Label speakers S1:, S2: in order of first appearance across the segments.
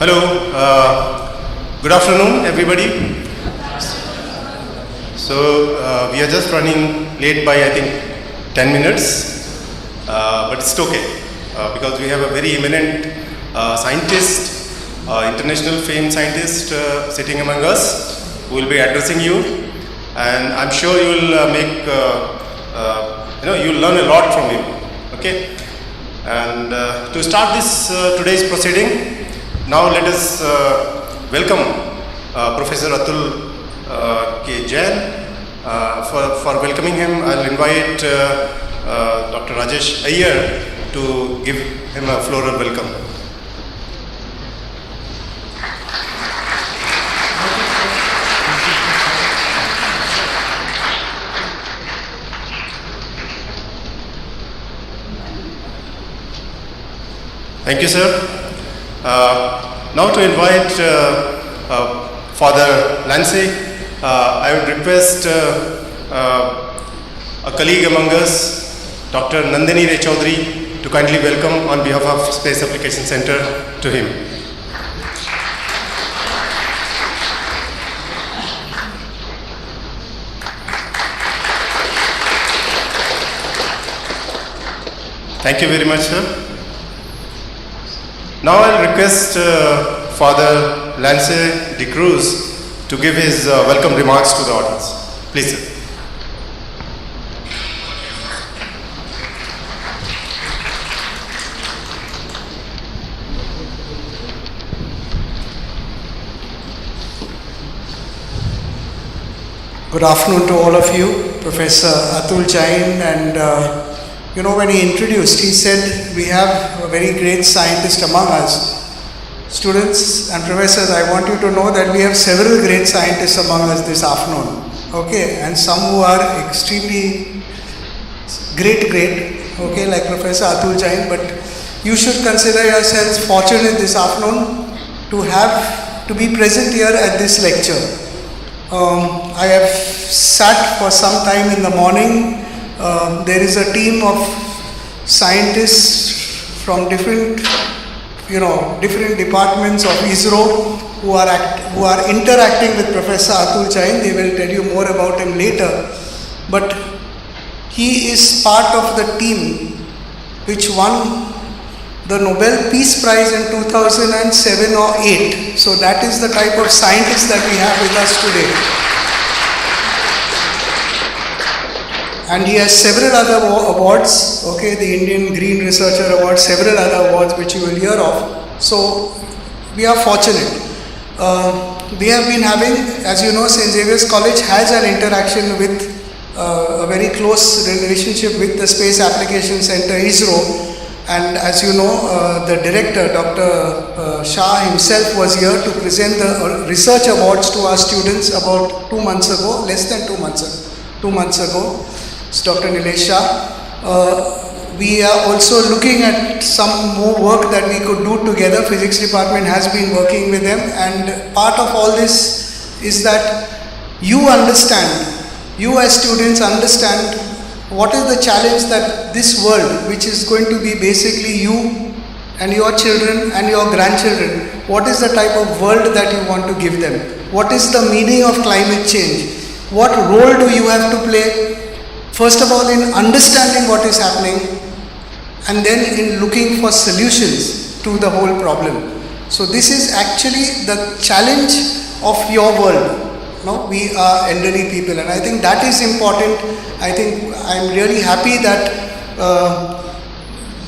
S1: Hello, good afternoon everybody. So we are just running late by I think 10 minutes, but it's okay because we have a very eminent scientist, international famed scientist sitting among us who will be addressing you, and I'm sure you will you'll learn a lot from him. Okay, and to start this today's proceeding, now let us welcome Professor Atul Kumar Jain. For welcoming him, I'll invite Dr. Rajesh Iyer to give him a floral welcome. Thank you, sir. Now to invite Father Lancey, I would request a colleague among us, Dr. Nandini Ray Chaudhary, to kindly welcome on behalf of Space Application Center to him. Thank you very much, sir. Now I'll request Father Lance de Cruz to give his welcome remarks to the audience. Please, sir.
S2: Good afternoon to all of you. Professor Atul Jain, and when he introduced, he said we have a very great scientist among us. Students and professors, I want you to know that we have several great scientists among us this afternoon. Okay, and some who are extremely great, okay, like Professor Atul Jain, but you should consider yourselves fortunate this afternoon to be present here at this lecture. I have sat for some time in the morning. There is a team of scientists from different departments of ISRO who are interacting with Professor Atul Jain. They will tell you more about him later. But he is part of the team which won the Nobel Peace Prize in 2007 or 8. So that is the type of scientist that we have with us today. And he has several other awards, okay, the Indian Green Researcher Award, several other awards which you will hear of. So we are fortunate. We have been having, as you know, St. Xavier's College has an interaction with a very close relationship with the Space Application Center, ISRO. And as you know, the director, Dr. Shah himself was here to present the research awards to our students about 2 months ago, less than 2 months ago. It's Dr. Nilesh Shah. We are also looking at some more work that we could do together. Physics department has been working with them, and part of all this is that you as students understand what is the challenge that this world, which is going to be basically you and your children and your grandchildren, what is the type of world that you want to give them? What is the meaning of climate change? What role do you have to play? First of all, in understanding what is happening, and then in looking for solutions to the whole problem. So this is actually the challenge of your world. No, we are elderly people, and I think that is important. I think I'm really happy that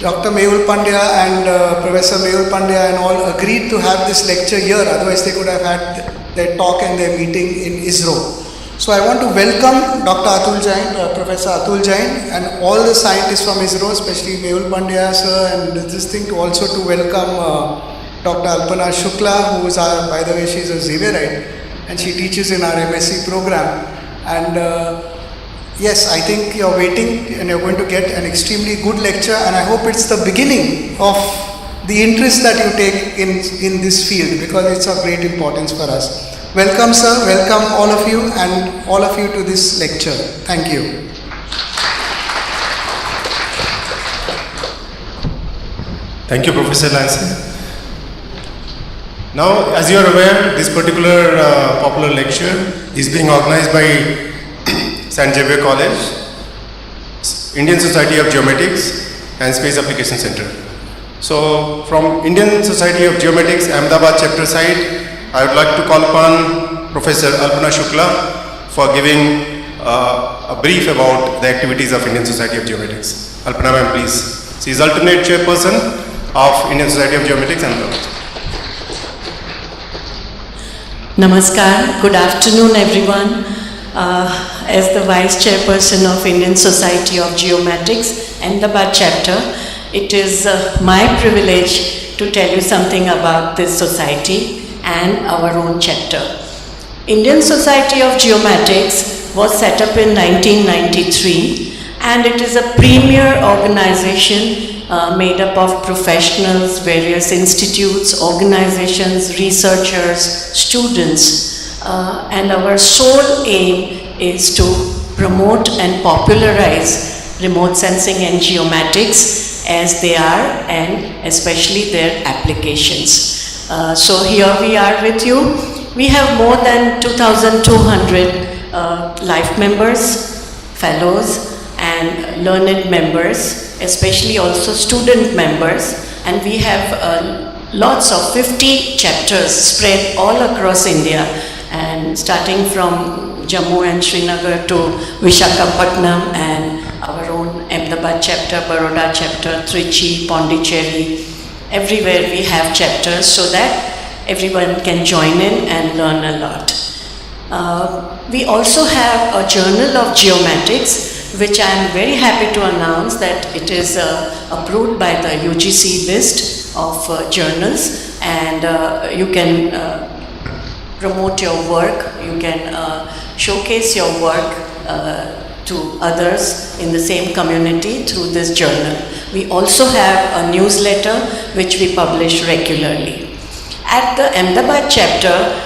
S2: Dr. Mehul Pandya and Professor Mehul Pandya and all agreed to have this lecture here. Otherwise, they could have had their talk and their meeting in ISRO. So I want to welcome Dr. Atul Jain, Professor Atul Jain, and all the scientists from ISRO, especially Mehul Pandya sir, and this thing to also to welcome Dr. Alpana Shukla, who is our, by the way, she is a Xavierite, and she teaches in our MSc program. And yes, I think you're waiting and you're going to get an extremely good lecture, and I hope it's the beginning of the interest that you take in this field, because it's of great importance for us. Welcome, sir. Welcome all of you and all of you to this lecture. Thank you.
S1: Thank you, Professor Lansing. Now, as you are aware, this particular popular lecture is being organized by St. Xavier College, Indian Society of Geomatics and Space Application Center. So, from Indian Society of Geomatics, Ahmedabad chapter side, I would like to call upon Professor Alpana Shukla for giving a brief about the activities of Indian Society of Geomatics. Alpana ma'am, please. She is alternate chairperson of Indian Society of Geomatics, Ahmedabad.
S3: Namaskar, good afternoon everyone. As the Vice Chairperson of Indian Society of Geomatics, Ahmedabad chapter, it is my privilege to tell you something about this society and our own chapter. Indian Society of Geomatics was set up in 1993 and it is a premier organization made up of professionals, various institutes, organizations, researchers, students, and our sole aim is to promote and popularize remote sensing and geomatics as they are, and especially their applications. So here we are with you. We have more than 2,200 life members, fellows, and learned members, especially also student members, and we have lots of 50 chapters spread all across India, and starting from Jammu and Srinagar to Visakhapatnam, and our own Ahmedabad chapter, Baroda chapter, Trichy, Pondicherry, everywhere we have chapters so that everyone can join in and learn a lot. We also have a journal of geomatics, which I am very happy to announce that it is approved by the UGC list of journals, and you can promote your work, you can showcase your work to others in the same community through this journal. We also have a newsletter which we publish regularly. At the Ahmedabad chapter,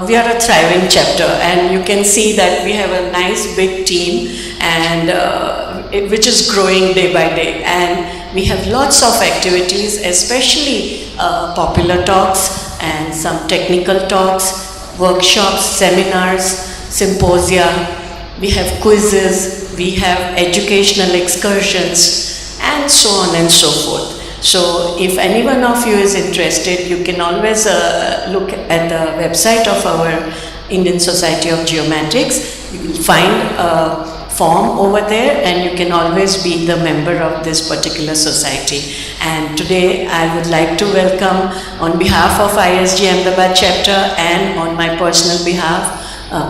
S3: we are a thriving chapter, and you can see that we have a nice big team, and which is growing day by day, and we have lots of activities, especially popular talks and some technical talks, workshops, seminars, symposia. We have quizzes, we have educational excursions, and so on and so forth. So if any one of you is interested, you can always look at the website of our Indian Society of Geomatics. You will find a form over there, and you can always be the member of this particular society. And today I would like to welcome, on behalf of ISG Ahmedabad chapter and on my personal behalf,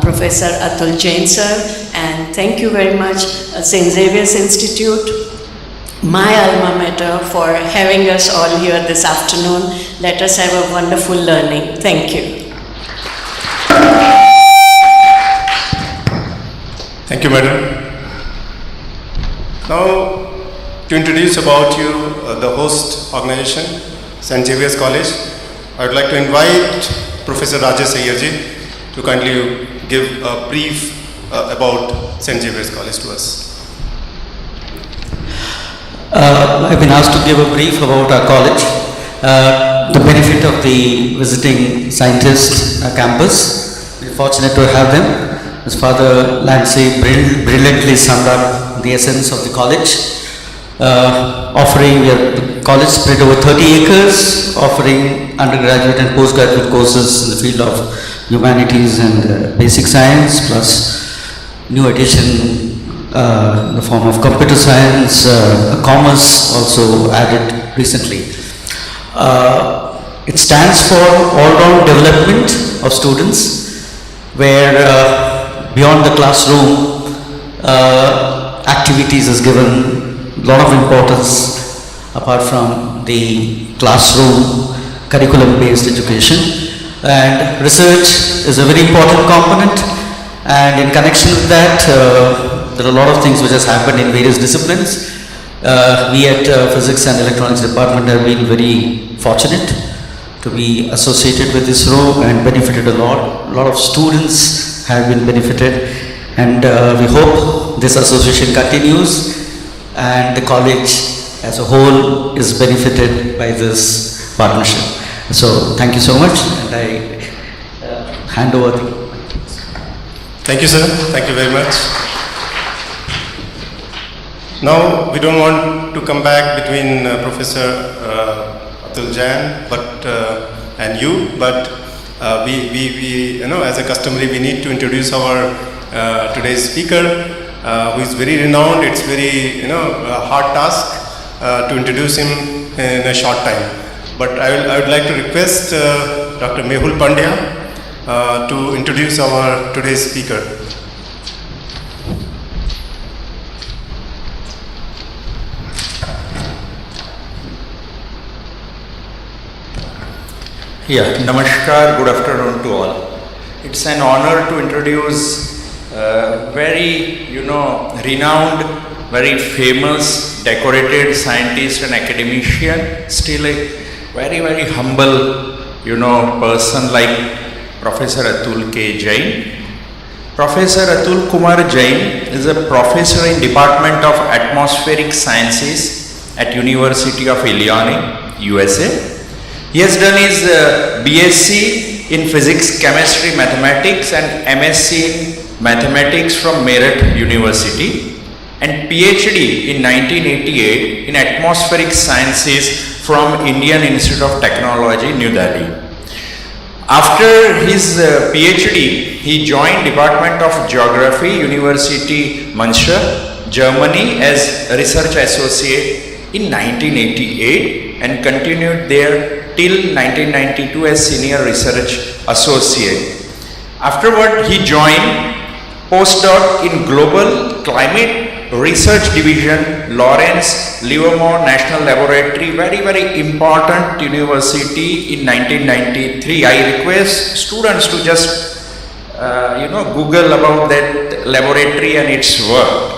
S3: Professor Atul Jain sir, and thank you very much St. Xavier's Institute, my alma mater, for having us all here this afternoon. Let us have a wonderful learning. Thank you.
S1: Thank you, madam. Now, to introduce about you the host organization, St. Xavier's College, I would like to invite Professor Rajesh Iyer to kindly give a brief about St. Xavier's College to us.
S4: I've been asked to give a brief about our college, the benefit of the visiting scientist campus. We're fortunate to have them. As Father Lansing brilliantly summed up the essence of the college, offering the college spread over 30 acres, offering undergraduate and postgraduate courses in the field of humanities and basic science, plus new addition in the form of computer science, commerce also added recently. It stands for all-round development of students, where beyond the classroom, activities is given a lot of importance apart from the classroom curriculum-based education, and research is a very important component, and in connection with that, there are a lot of things which has happened in various disciplines. We at Physics and Electronics Department have been very fortunate to be associated with ISRO and benefited a lot. A lot of students have been benefited, and we hope this association continues and the college as a whole is benefited by this partnership. So thank you so much, and I hand over the...
S1: Thank you, sir. Thank you very much. Now, we don't want to come back between Professor Atul Jain and you, but we as a customary, we need to introduce our today's speaker, who is very renowned. It's very, a hard task to introduce him in a short time. But I would like to request Dr. Mehul Pandya to introduce our today's speaker.
S5: Yeah, namaskar, good afternoon to all. It's an honor to introduce very, renowned, very famous, decorated scientist and academician, still a very, very humble, person like Professor Atul K. Jain. Professor Atul Kumar Jain is a professor in Department of Atmospheric Sciences at University of Illinois, USA. He has done his BSc in Physics, Chemistry, Mathematics and MSc in Mathematics from Meerut University and PhD in 1988 in Atmospheric Sciences from Indian Institute of Technology, New Delhi. After his PhD, he joined Department of Geography, University Münster, Germany as a research associate in 1988 and continued there till 1992 as senior research associate. Afterward, he joined postdoc in Global Climate Research Division, Lawrence Livermore National Laboratory, very, very important university in 1993. I request students to just, Google about that laboratory and its work.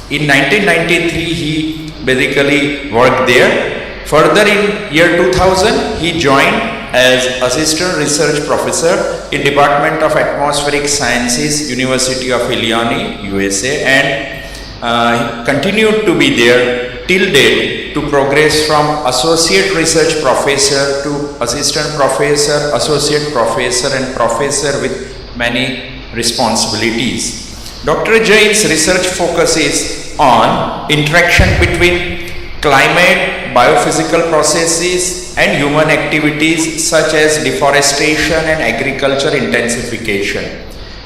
S5: In 1993, he basically worked there. Further in year 2000, he joined as Assistant Research Professor in Department of Atmospheric Sciences, University of Illinois, USA, and he continued to be there till date to progress from Associate Research Professor to Assistant Professor, Associate Professor and Professor with many responsibilities. Dr. Jain's research focuses on interaction between climate, biophysical processes and human activities such as deforestation and agriculture intensification.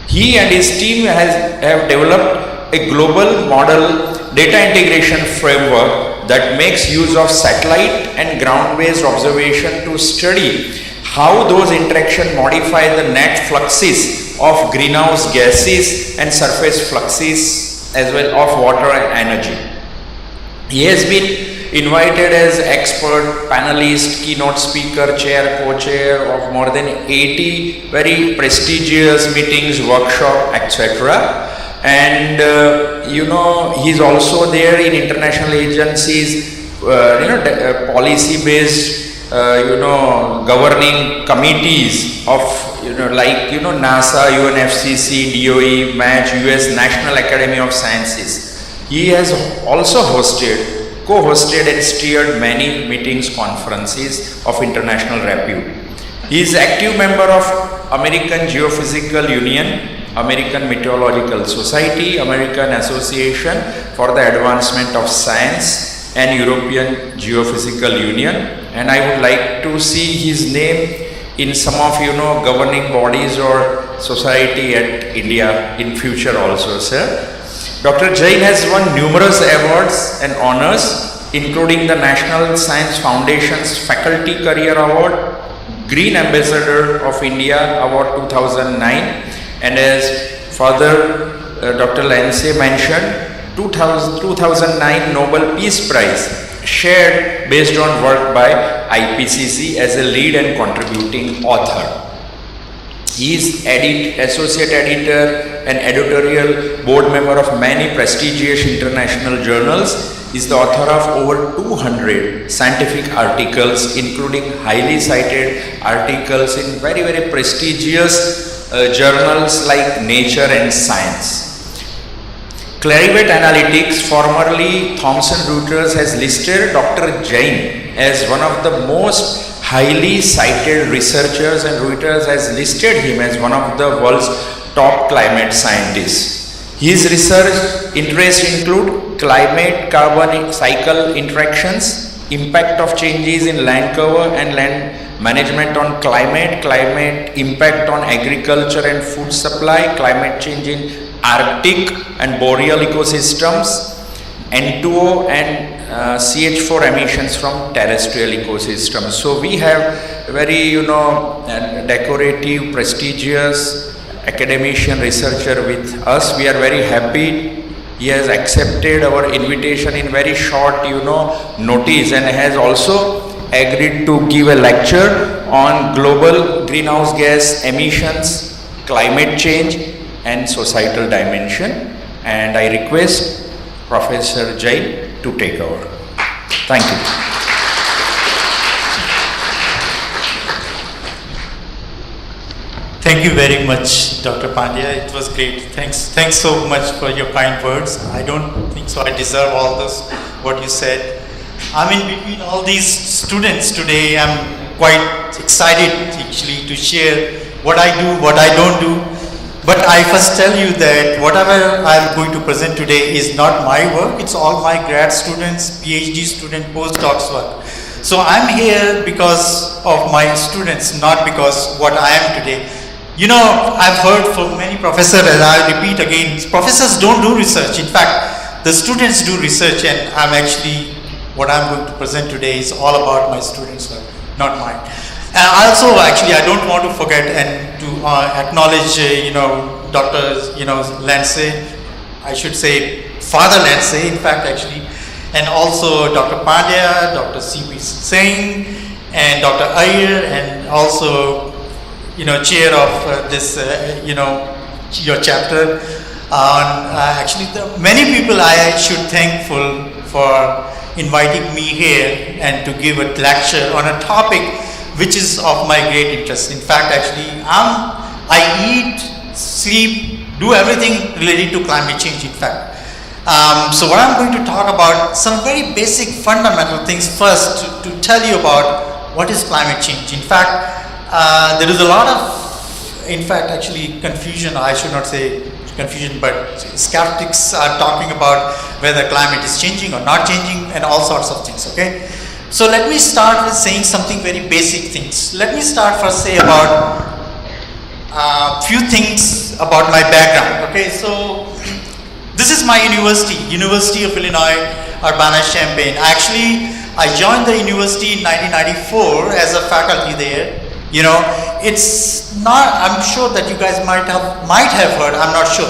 S5: He and his team have developed a global model data integration framework that makes use of satellite and ground-based observation to study how those interactions modify the net fluxes of greenhouse gases and surface fluxes as well of water and energy. He has been invited as expert, panelist, keynote speaker, chair, co-chair of more than 80 very prestigious meetings, workshop, etc. And he's also there in international agencies, policy-based, governing committees of, NASA, UNFCCC, DOE, MATCH, US National Academy of Sciences. He has also co-hosted and steered many meetings, conferences of international repute. He is active member of American Geophysical Union, American Meteorological Society, American Association for the Advancement of Science and European Geophysical Union, and I would like to see his name in some of governing bodies or society at India in future also, sir. Dr. Jain has won numerous awards and honors, including the National Science Foundation's Faculty Career Award, Green Ambassador of India Award 2009, and as further Dr. Lance mentioned, 2009 Nobel Peace Prize shared based on work by IPCC as a lead and contributing author. He is associate editor and editorial board member of many prestigious international journals is the author of over 200 scientific articles, including highly cited articles in very, very prestigious journals like Nature and Science. Clarivate Analytics, formerly Thomson Reuters, has listed Dr. Jain as one of the most highly cited researchers, and Reuters has listed him as one of the world's top climate scientists. His research interests include climate carbon cycle interactions, impact of changes in land cover and land management on climate, climate impact on agriculture and food supply, climate change in Arctic and boreal ecosystems, N2O and CH4 emissions from terrestrial ecosystems. So we have very, decorative, prestigious academician researcher with us. We are very happy. He has accepted our invitation in very short, notice, and has also agreed to give a lecture on global greenhouse gas emissions, climate change, and societal dimension. And I request Professor Jain to take over. Thank you.
S6: Thank you very much, Dr. Pandya. It was great. Thanks so much for your kind words. I don't think so I deserve all this, what you said. I'm in between all these students today. I'm quite excited actually to share what I do, what I don't do. But I first tell you that whatever I'm going to present today is not my work. It's all my grad students, PhD student, postdocs work. So I'm here because of my students, not because what I am today. I've heard from many professors, and I'll repeat again, professors don't do research. In fact, the students do research, and what I'm going to present today is all about my students' work, not mine. And also, I don't want to forget and to acknowledge, Dr. Lansey, I should say Father Lansey, in fact, and also Dr. Pandya, Dr. C.P. Singh, and Dr. Iyer, and also, chair of this, your chapter. Many people I should thankful for inviting me here and to give a lecture on a topic which is of my great interest. In fact, I eat, sleep, do everything related to climate change, in fact. So what I'm going to talk about, some very basic fundamental things first to tell you about what is climate change. In fact, there is a lot of, confusion. I should not say confusion, but skeptics are talking about whether climate is changing or not changing and all sorts of things, okay? So let me start with saying something very basic things. Let me start first say about few things about my background. Okay, so this is my University of Illinois, Urbana-Champaign. I joined the university in 1994 as a faculty there. It's not, I'm sure that you guys might have heard, I'm not sure.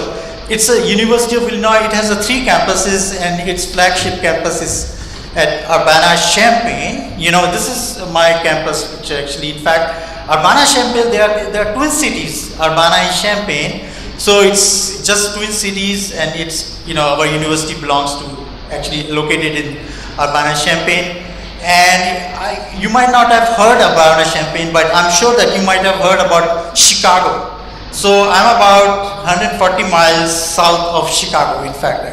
S6: It's a University of Illinois. It has 3 campuses, and its flagship campus is at Urbana-Champaign. This is my campus, which in fact, Urbana-Champaign, there are twin cities, Urbana and Champaign. So it's just twin cities, and it's, our university belongs to, located in Urbana-Champaign. And you might not have heard about Urbana-Champaign, but I'm sure that you might have heard about Chicago. So I'm about 140 miles south of Chicago, in fact,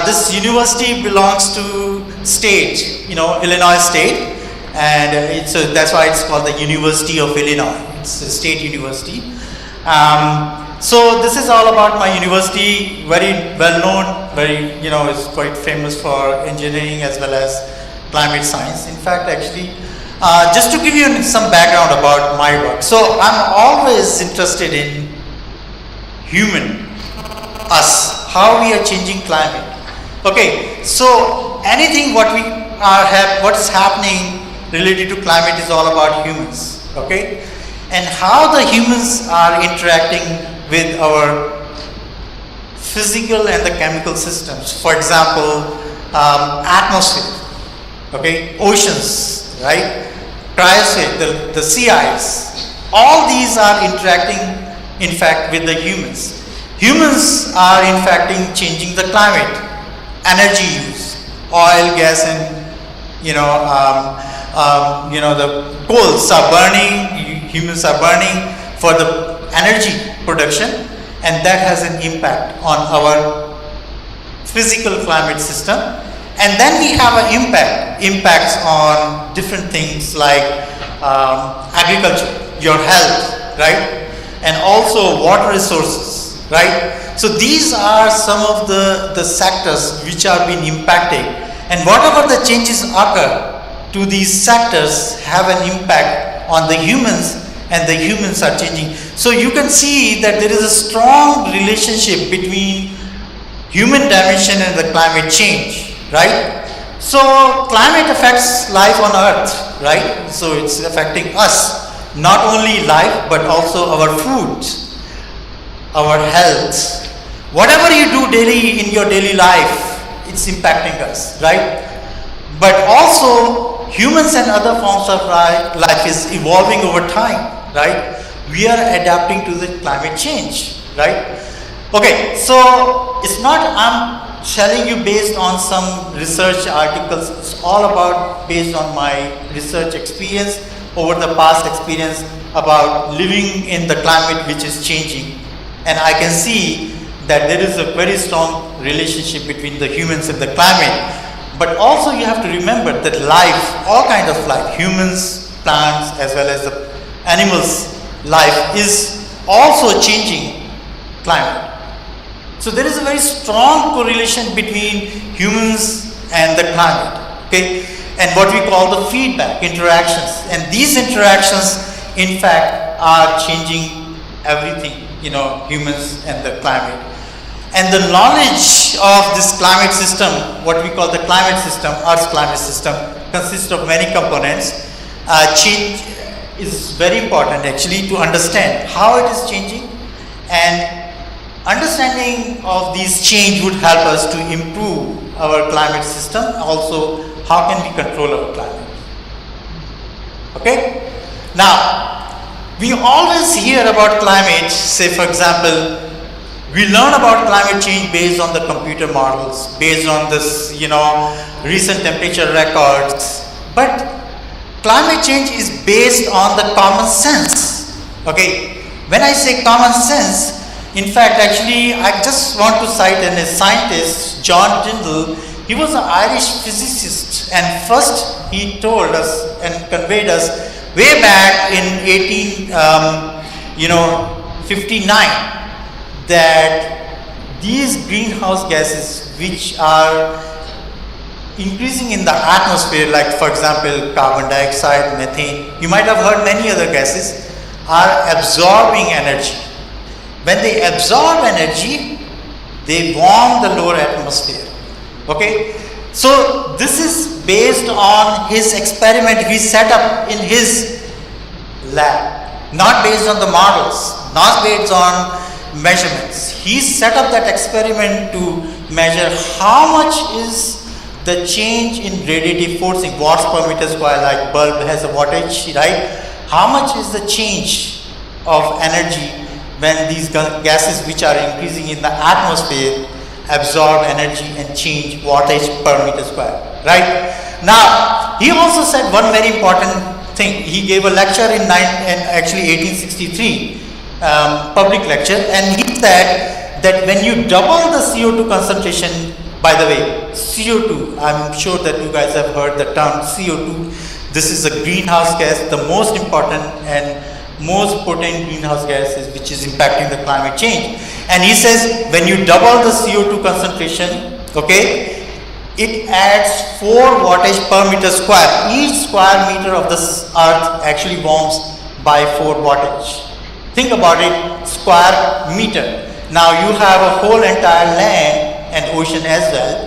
S6: this university belongs to state, Illinois State, and that's why it's called the University of Illinois. It's a state university. So this is all about my university, very well known, very, it's quite famous for engineering as well as climate science. In fact, just to give you some background about my work. So I'm always interested in us, how we are changing climate. Okay, so anything what is happening related to climate is all about humans. Okay, and how the humans are interacting with our physical and the chemical systems. For example, atmosphere, okay, oceans, right, cryosphere, the sea ice. All these are interacting, in fact, with the humans. Humans are in fact changing the climate. energy use, oil, gas, and the coals are burning, humans are burning for the energy production, and that has an impact on our physical climate system. And then we have an impacts on different things like agriculture, your health, right? And also water resources, right? So these are some of the sectors which are being impacted, and whatever the changes occur to these sectors have an impact on the humans, and the humans are changing. So you can see that there is a strong relationship between human dimension and the climate change, right? So climate affects life on earth, right? So it's affecting us, not only life but also our food, our health. Whatever you do daily in your daily life, it's impacting us, right? But also humans and other forms of life is evolving over time, right? We are adapting to the climate change, right? Okay, so it's not I'm telling you based on some research articles, it's all about based on my research experience over the past experience about living in the climate which is changing. And I can see that there is a very strong relationship between the humans and the climate. But also you have to remember that life, all kinds of life, humans, plants, as well as the animals' life is also changing climate. So there is a very strong correlation between humans and the climate, okay? And what we call the feedback, interactions. And these interactions, in fact, are changing everything, humans and the climate. And the knowledge of this climate system, what we call the climate system, Earth's climate system, consists of many components. Change is very important actually to understand how it is changing, and understanding of these change would help us to improve our climate system. Also, how can we control our climate? Okay? Now, we always hear about climate, say for example, we learn about climate change based on the computer models, based on this, recent temperature records. But climate change is based on the common sense. Okay? When I say common sense, in fact, actually, I just want to cite a scientist, John Tyndall. He was an Irish physicist, and first he told us and conveyed us way back in 1859 that these greenhouse gases which are increasing in the atmosphere, like for example carbon dioxide, methane, you might have heard many other gases, are absorbing energy. When they absorb energy, they warm the lower atmosphere. Okay? So this is based on his experiment he set up in his lab, not based on the models, not based on measurements. He set up that experiment to measure how much is the change in radiative forcing, watts per meter square, like bulb has a wattage, right? How much is the change of energy when these gases which are increasing in the atmosphere absorb energy and change wattage per meter square, right? Now, he also said one very important thing. He gave a lecture in 1863, public lecture, and he said that when you double the CO2 concentration, by the way, CO2, I'm sure that you guys have heard the term CO2. This is a greenhouse gas, the most important and most potent greenhouse gas which is impacting the climate change. And he says when you double the CO2 concentration, okay, it adds 4 wattage per meter square. Each square meter of this earth actually warms by 4 wattage. Think about it, square meter. Now you have a whole entire land and ocean as well.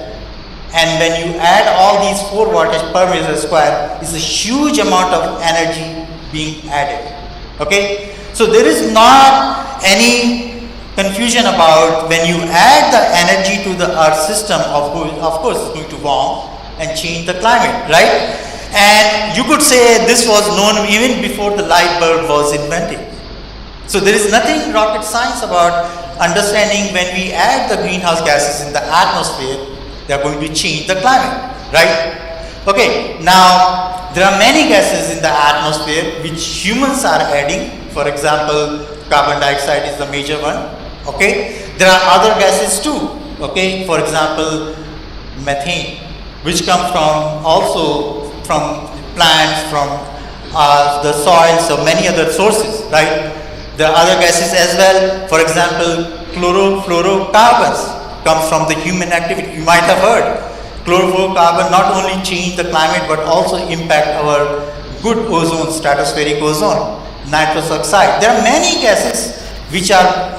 S6: And when you add all these 4 wattage per meter square, it's a huge amount of energy being added. Okay? So there is not any confusion about when you add the energy to the earth system, of course it's going to warm and change the climate, right? And you could say this was known even before the light bulb was invented. So there is nothing rocket science about understanding when we add the greenhouse gases in the atmosphere, They are going to change the climate, right? Okay, now there are many gases in the atmosphere which humans are adding. For example, carbon dioxide is the major one. Okay, there are other gases too. Okay, for example, methane, which comes from also from plants, from the soils, or many other sources, right? There are other gases as well. For example, chlorofluorocarbons comes from the human activity. You might have heard. Chlorofluorocarbon not only change the climate but also impact our good ozone, stratospheric ozone, nitrous oxide. There are many gases which are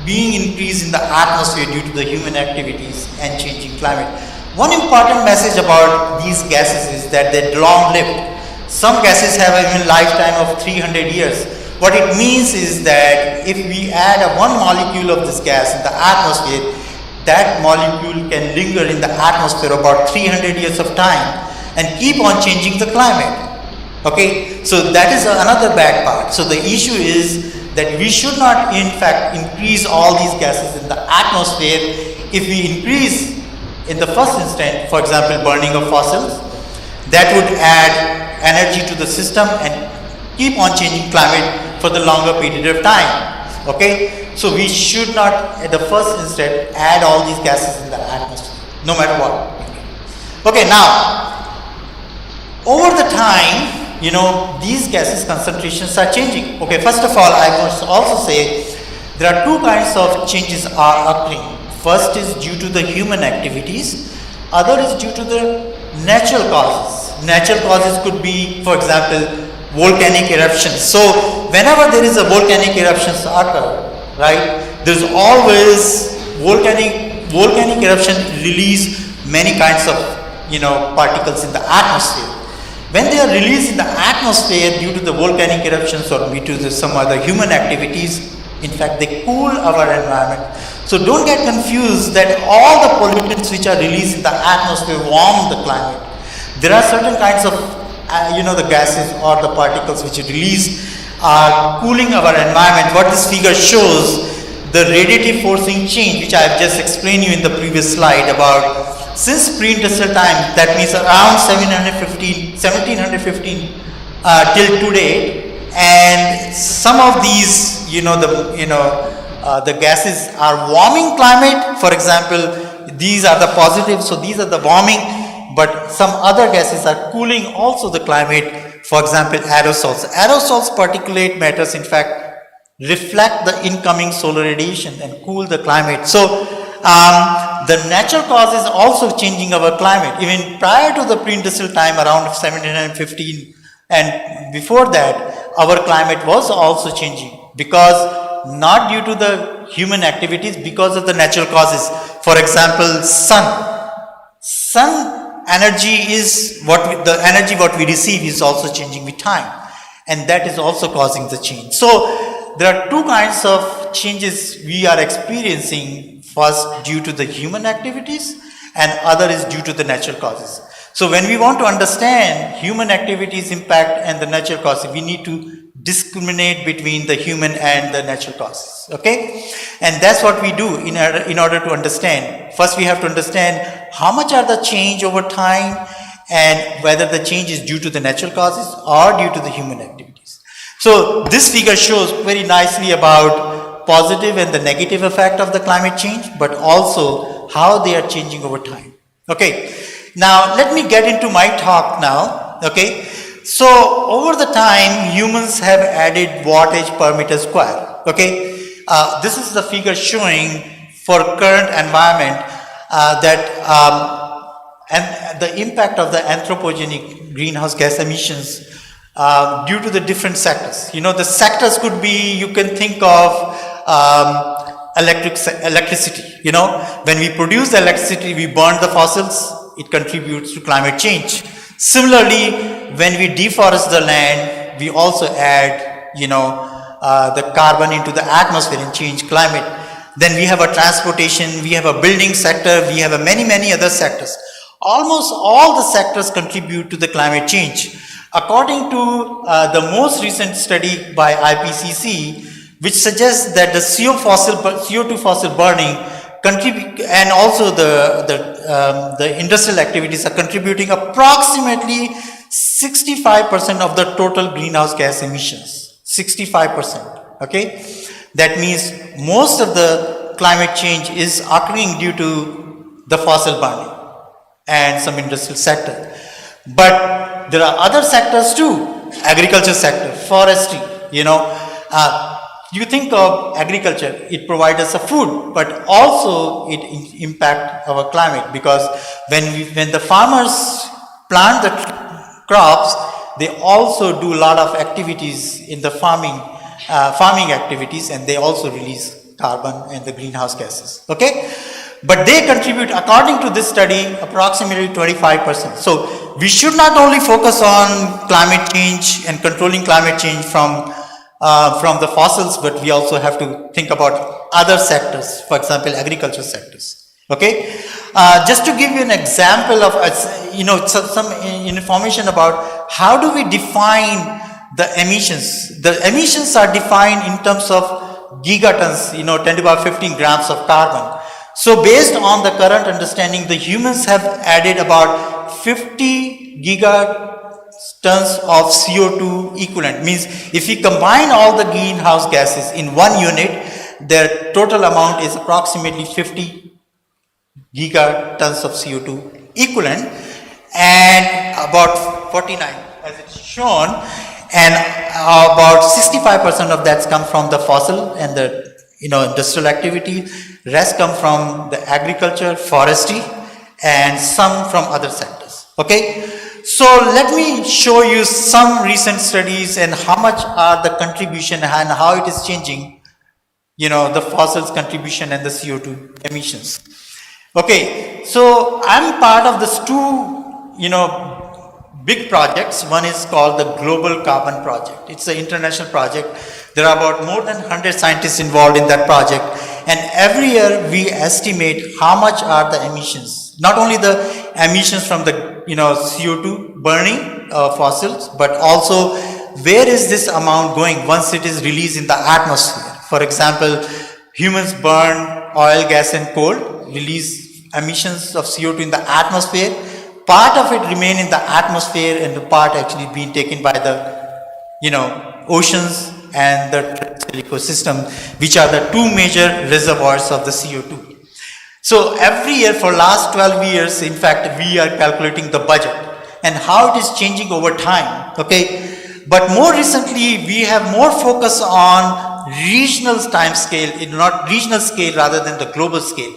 S6: being increased in the atmosphere due to the human activities and changing climate. One important message about these gases is that they're long-lived. Some gases have even lifetime of 300 years. What it means is that if we add one molecule of this gas in the atmosphere, that molecule can linger in the atmosphere about 300 years of time and keep on changing the climate. Okay, so that is another bad part. So the issue is that we should not in fact increase all these gases in the atmosphere. If we increase in the first instant, for example, burning of fossils, that would add energy to the system and keep on changing climate for the longer period of time. Okay, so we should not at the first instant add all these gases in the atmosphere, no matter what. Okay, now over the time, these gases concentrations are changing. Okay, first of all, I must also say there are two kinds of changes are occurring. First is due to the human activities, other is due to the natural causes. Natural causes could be, for example, volcanic eruptions. So whenever there is a volcanic eruptions occur, right, there's always volcanic eruption release many kinds of particles in the atmosphere. When they are released in the atmosphere due to the volcanic eruptions or due to some other human activities, in fact they cool our environment. So don't get confused that all the pollutants which are released in the atmosphere warm the climate. There are certain kinds of the gases or the particles which are released are cooling our environment. What this figure shows, the radiative forcing change, which I have just explained you in the previous slide about since pre-industrial time, that means around 1715 till today, and some of these, the gases are warming climate. For example, these are the positives, so these are the warming, but some other gases are cooling also the climate. For example, aerosols. Aerosols, particulate matters, in fact, reflect the incoming solar radiation and cool the climate. So the natural cause is also changing our climate. Even prior to the pre-industrial time, around 1715 and before that, our climate was also changing, because not due to the human activities, because of the natural causes. For example, sun energy is the energy what we receive is also changing with time, and that is also causing the change. So there are two kinds of changes we are experiencing. First due to the human activities and other is due to the natural causes. So when we want to understand human activities impact and the natural causes, we need to discriminate between the human and the natural causes. Okay, and that's what we do in order to understand. First we have to understand how much are the change over time and whether the change is due to the natural causes or due to the human activities. So this figure shows very nicely about positive and the negative effect of the climate change, but also how they are changing over time. Okay, now let me get into my talk now. Okay, so over the time humans have added wattage per meter square. Okay, this is the figure showing for current environment and the impact of the anthropogenic greenhouse gas emissions due to the different sectors. The sectors could be, you can think of electricity. When we produce the electricity, we burn the fossils, it contributes to climate change. Similarly, when we deforest the land, we also add, the carbon into the atmosphere and change climate. Then we have a transportation, we have a building sector, we have a many other sectors. Almost all the sectors contribute to the climate change. According to the most recent study by IPCC, which suggests that the CO2 fossil burning and also the industrial activities are contributing approximately 65% of the total greenhouse gas emissions. 65%. Okay, that means most of the climate change is occurring due to the fossil burning and some industrial sector. But there are other sectors too, agriculture sector, forestry, you think of agriculture, it provides us a food, but also it impact our climate, because when the farmers plant the crops, they also do a lot of activities in the farming activities, and they also release carbon and the greenhouse gases. Okay, but they contribute, according to this study, approximately 25%. So we should not only focus on climate change and controlling climate change from the fossils, but we also have to think about other sectors, for example, agriculture sectors. Okay, just to give you an example of some information about how do we define the emissions. The emissions are defined in terms of gigatons, 10 to the power 15 grams of carbon. So based on the current understanding, the humans have added about 50 gigatons of CO2 equivalent. Means if we combine all the greenhouse gases in one unit, their total amount is approximately 50 gigatons of CO2 equivalent, and about 49 as it's shown, and about 65% of that's come from the fossil and the industrial activity. Rest come from the agriculture, forestry, and some from other sectors. Okay, so let me show you some recent studies and how much are the contribution and how it is changing, the fossils contribution and the CO2 emissions. Okay, so I'm part of this two, big projects. One is called the Global Carbon Project. It's an international project. There are about more than 100 scientists involved in that project, and every year we estimate how much are the emissions. Not only the emissions from the CO2 burning fossils, but also where is this amount going once it is released in the atmosphere. For example, humans burn oil, gas and coal, release emissions of CO2 in the atmosphere. Part of it remain in the atmosphere and the part actually being taken by the oceans and the ecosystem, which are the two major reservoirs of the CO2. So every year for last 12 years, in fact, we are calculating the budget and how it is changing over time. Okay, but more recently we have more focus on regional time scale, not regional scale rather than the global scale.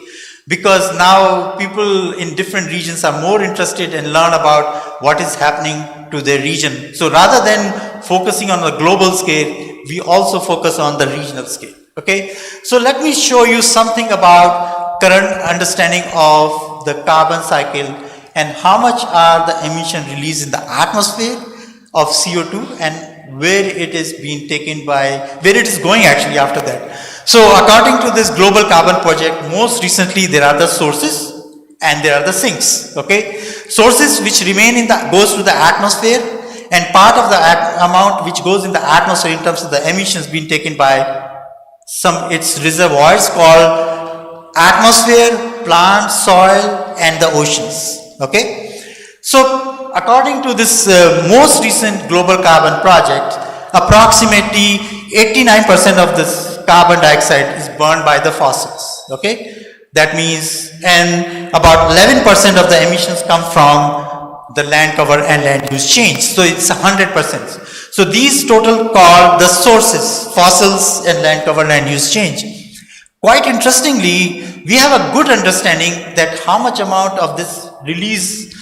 S6: Because now people in different regions are more interested and learn about what is happening to their region. So rather than focusing on the global scale, we also focus on the regional scale. Okay, so let me show you something about current understanding of the carbon cycle and how much are the emission released in the atmosphere of CO2 and where it is being taken by, where it is going actually after that. So according to this Global Carbon Project, most recently there are the sources and there are the sinks. Okay, sources which remain goes to the atmosphere, and part of the amount which goes in the atmosphere in terms of the emissions being taken by its reservoirs called atmosphere, plant, soil and the oceans. Okay, so according to this most recent Global Carbon Project, approximately 89% of this carbon dioxide is burned by the fossils. Okay, that means, and about 11% of the emissions come from the land cover and land use change. So it's 100%. So these total called the sources, fossils and land cover land use change. Quite interestingly, we have a good understanding that how much amount of this release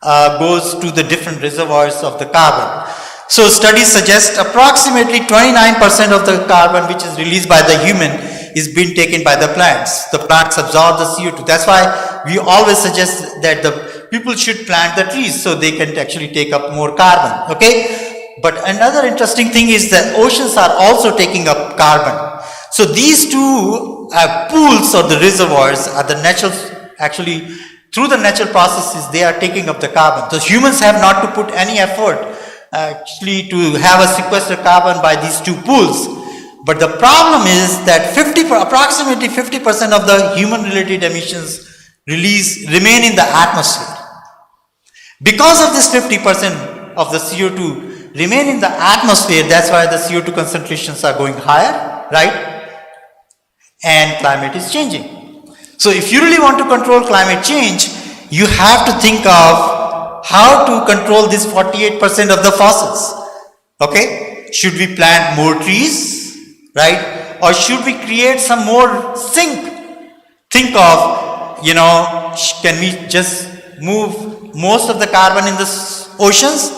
S6: goes to the different reservoirs of the carbon. So studies suggest approximately 29% of the carbon which is released by the human is being taken by the plants. The plants absorb the CO2. That's why we always suggest that the people should plant the trees so they can actually take up more carbon. Okay, but another interesting thing is that oceans are also taking up carbon. So these two pools or the reservoirs are the natural, actually through the natural processes they are taking up the carbon. So humans have not to put any effort actually to have a sequester carbon by these two pools, But the problem is that approximately 50% of the human-related emissions remain in the atmosphere. Because of this 50% of the CO2 remain in the atmosphere, that's why the CO2 concentrations are going higher, right? And climate is changing. So if you really want to control climate change, you have to think of how to control this 48% of the fossils. Okay? Should we plant more trees, right? Or should we create some more sink? Think of, can we just move most of the carbon in the oceans?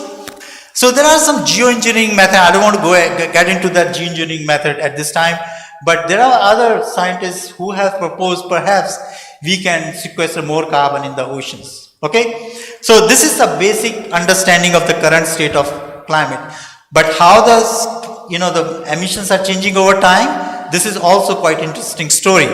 S6: So there are some geoengineering methods. I don't want to get into that geoengineering method at this time, but there are other scientists who have proposed perhaps we can sequester more carbon in the oceans. Okay? So this is the basic understanding of the current state of climate. But how the emissions are changing over time, this is also quite interesting story.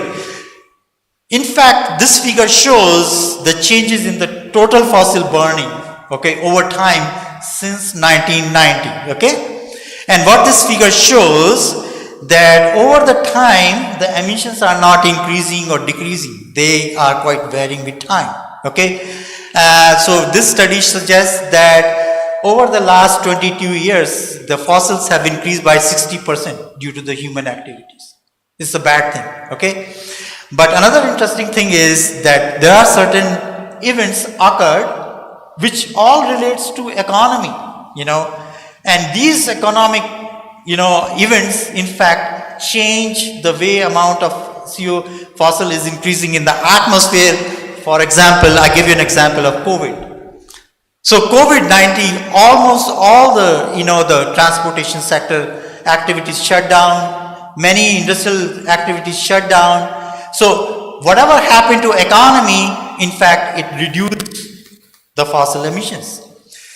S6: In fact, this figure shows the changes in the total fossil burning, okay, over time since 1990, okay? And what this figure shows that over the time, the emissions are not increasing or decreasing. They are quite varying with time, okay? So this study suggests that over the last 22 years, the fossils have increased by 60% due to the human activities. It's a bad thing, okay? But another interesting thing is that there are certain events occurred which all relates to economy, and these economic, events in fact change the way amount of CO fossil is increasing in the atmosphere. For example, I give you an example of COVID. So COVID-19, almost all the, the transportation sector activities shut down, many industrial activities shut down. So whatever happened to economy, in fact, it reduced the fossil emissions.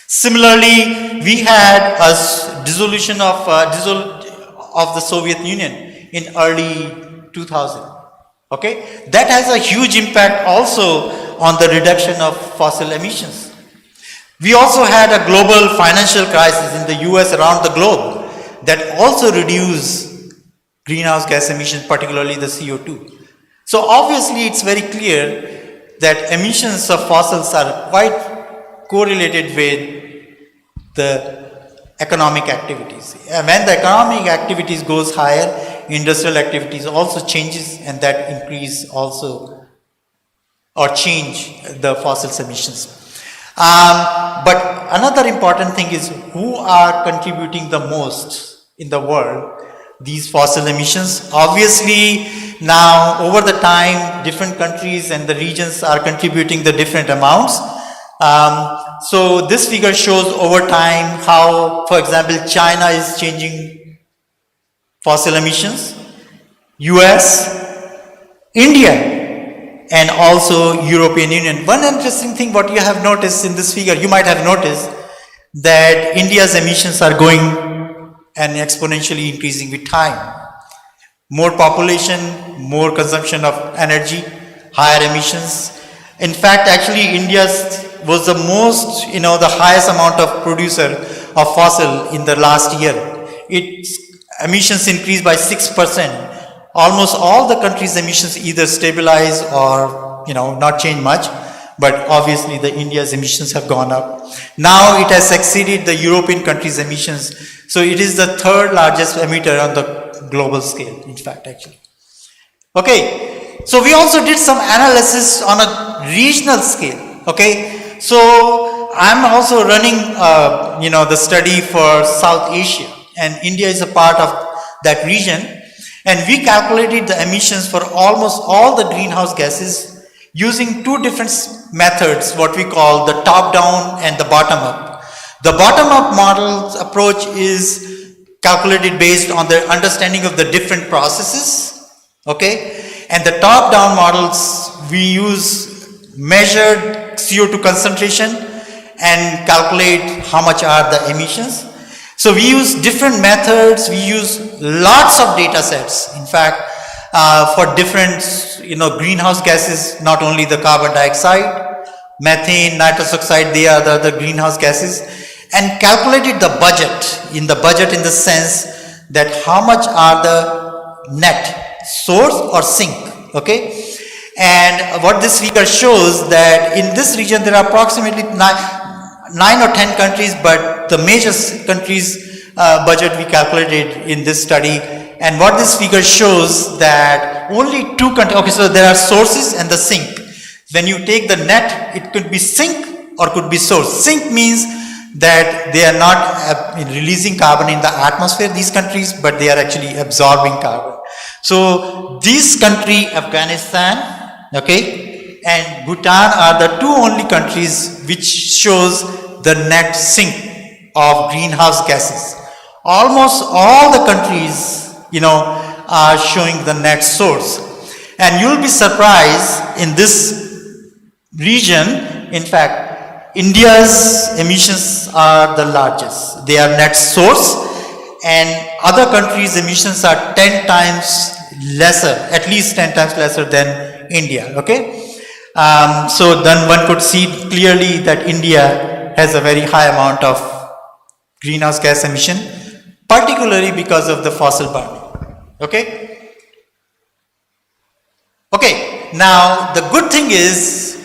S6: Similarly, we had a dissolution of the Soviet Union in early 2000. Okay, that has a huge impact also on the reduction of fossil emissions. We also had a global financial crisis in the US around the globe that also reduced greenhouse gas emissions, particularly the CO2. So obviously it's very clear that emissions of fossils are quite correlated with the economic activities. And when the economic activities goes higher, industrial activities also changes, and that increase also or change the fossil emissions. But another important thing is who are contributing the most in the world, these fossil emissions. Obviously, now over the time, different countries and the regions are contributing the different amounts. So this figure shows over time how, for example, China is changing fossil emissions, US, India, and also European Union. One interesting thing what you have noticed in this figure, you might have noticed that India's emissions are going and exponentially increasing with time. More population, more consumption of energy, higher emissions. In fact, actually India was the most, the highest amount of producer of fossil in the last year. Its emissions increased by 6%. Almost all the countries' emissions either stabilize or, not change much. But obviously the India's emissions have gone up. Now it has exceeded the European countries' emissions. So it is the third largest emitter on the global scale, in fact, actually. Okay, so we also did some analysis on a regional scale. Okay, so I'm also running, the study for South Asia, and India is a part of that region. And we calculated the emissions for almost all the greenhouse gases using two different methods, what we call the top-down and the bottom-up. The bottom-up model approach is calculated based on the understanding of the different processes, okay? And the top-down models, we use measured CO2 concentration and calculate how much are the emissions. So we use different methods, we use lots of data sets. In fact, for different, greenhouse gases, not only the carbon dioxide, methane, nitrous oxide, they are the greenhouse gases, and calculated the budget. In the budget, in the sense that how much are the net source or sink, okay? And what this figure shows that in this region there are approximately 9 or 10 countries, but the major countries budget we calculated in this study. And what this figure shows that only 2 countries, okay, so there are sources and the sink. When you take the net, it could be sink or could be source. Sink means that they are not releasing carbon in the atmosphere, these countries, but they are actually absorbing carbon. So this country, Afghanistan, okay, and Bhutan are the 2 only countries which shows the net sink of greenhouse gases. Almost all the countries, are showing the net source. And you'll be surprised in this region, in fact, India's emissions are the largest. They are net source, and other countries' emissions are 10 times lesser, at least 10 times lesser than India, okay? So then one could see clearly that India has a very high amount of greenhouse gas emission, particularly because of the fossil burning. Okay? Okay, now the good thing is,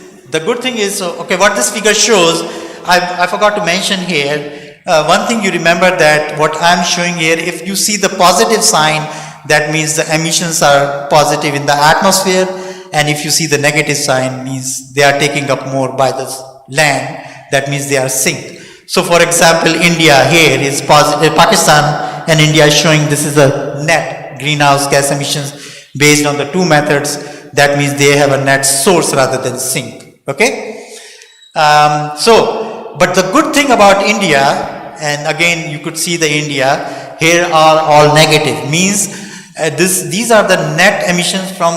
S6: okay, what this figure shows, I forgot to mention here, one thing you remember that what I'm showing here, if you see the positive sign, that means the emissions are positive in the atmosphere, and if you see the negative sign, means they are taking up more by the land, that means they are sink. So for example, India here is positive, Pakistan and India is showing this is a net greenhouse gas emissions based on the 2 methods, that means they have a net source rather than sink, okay? But the good thing about India, and again you could see the India, here are all negative, means these are the net emissions from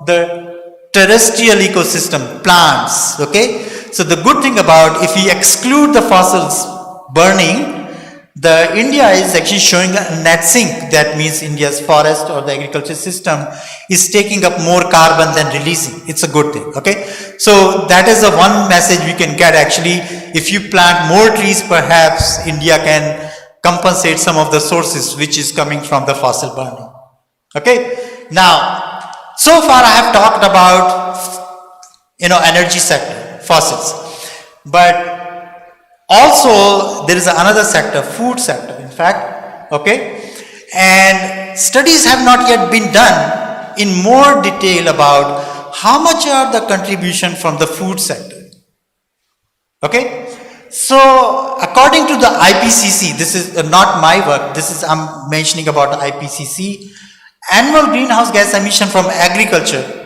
S6: the terrestrial ecosystem, plants, okay? So the good thing about, if we exclude the fossils burning, the India is actually showing a net sink. That means India's forest or the agriculture system is taking up more carbon than releasing. It's a good thing, okay? So that is the one message we can get actually. If you plant more trees, perhaps India can compensate some of the sources which is coming from the fossil burning, okay? Now, so far I have talked about, energy sector, fossils, but also there is another sector, food sector, in fact, okay, and studies have not yet been done in more detail about how much are the contribution from the food sector, okay. So according to the IPCC, this is not my work, I'm mentioning about the IPCC, annual greenhouse gas emission from agriculture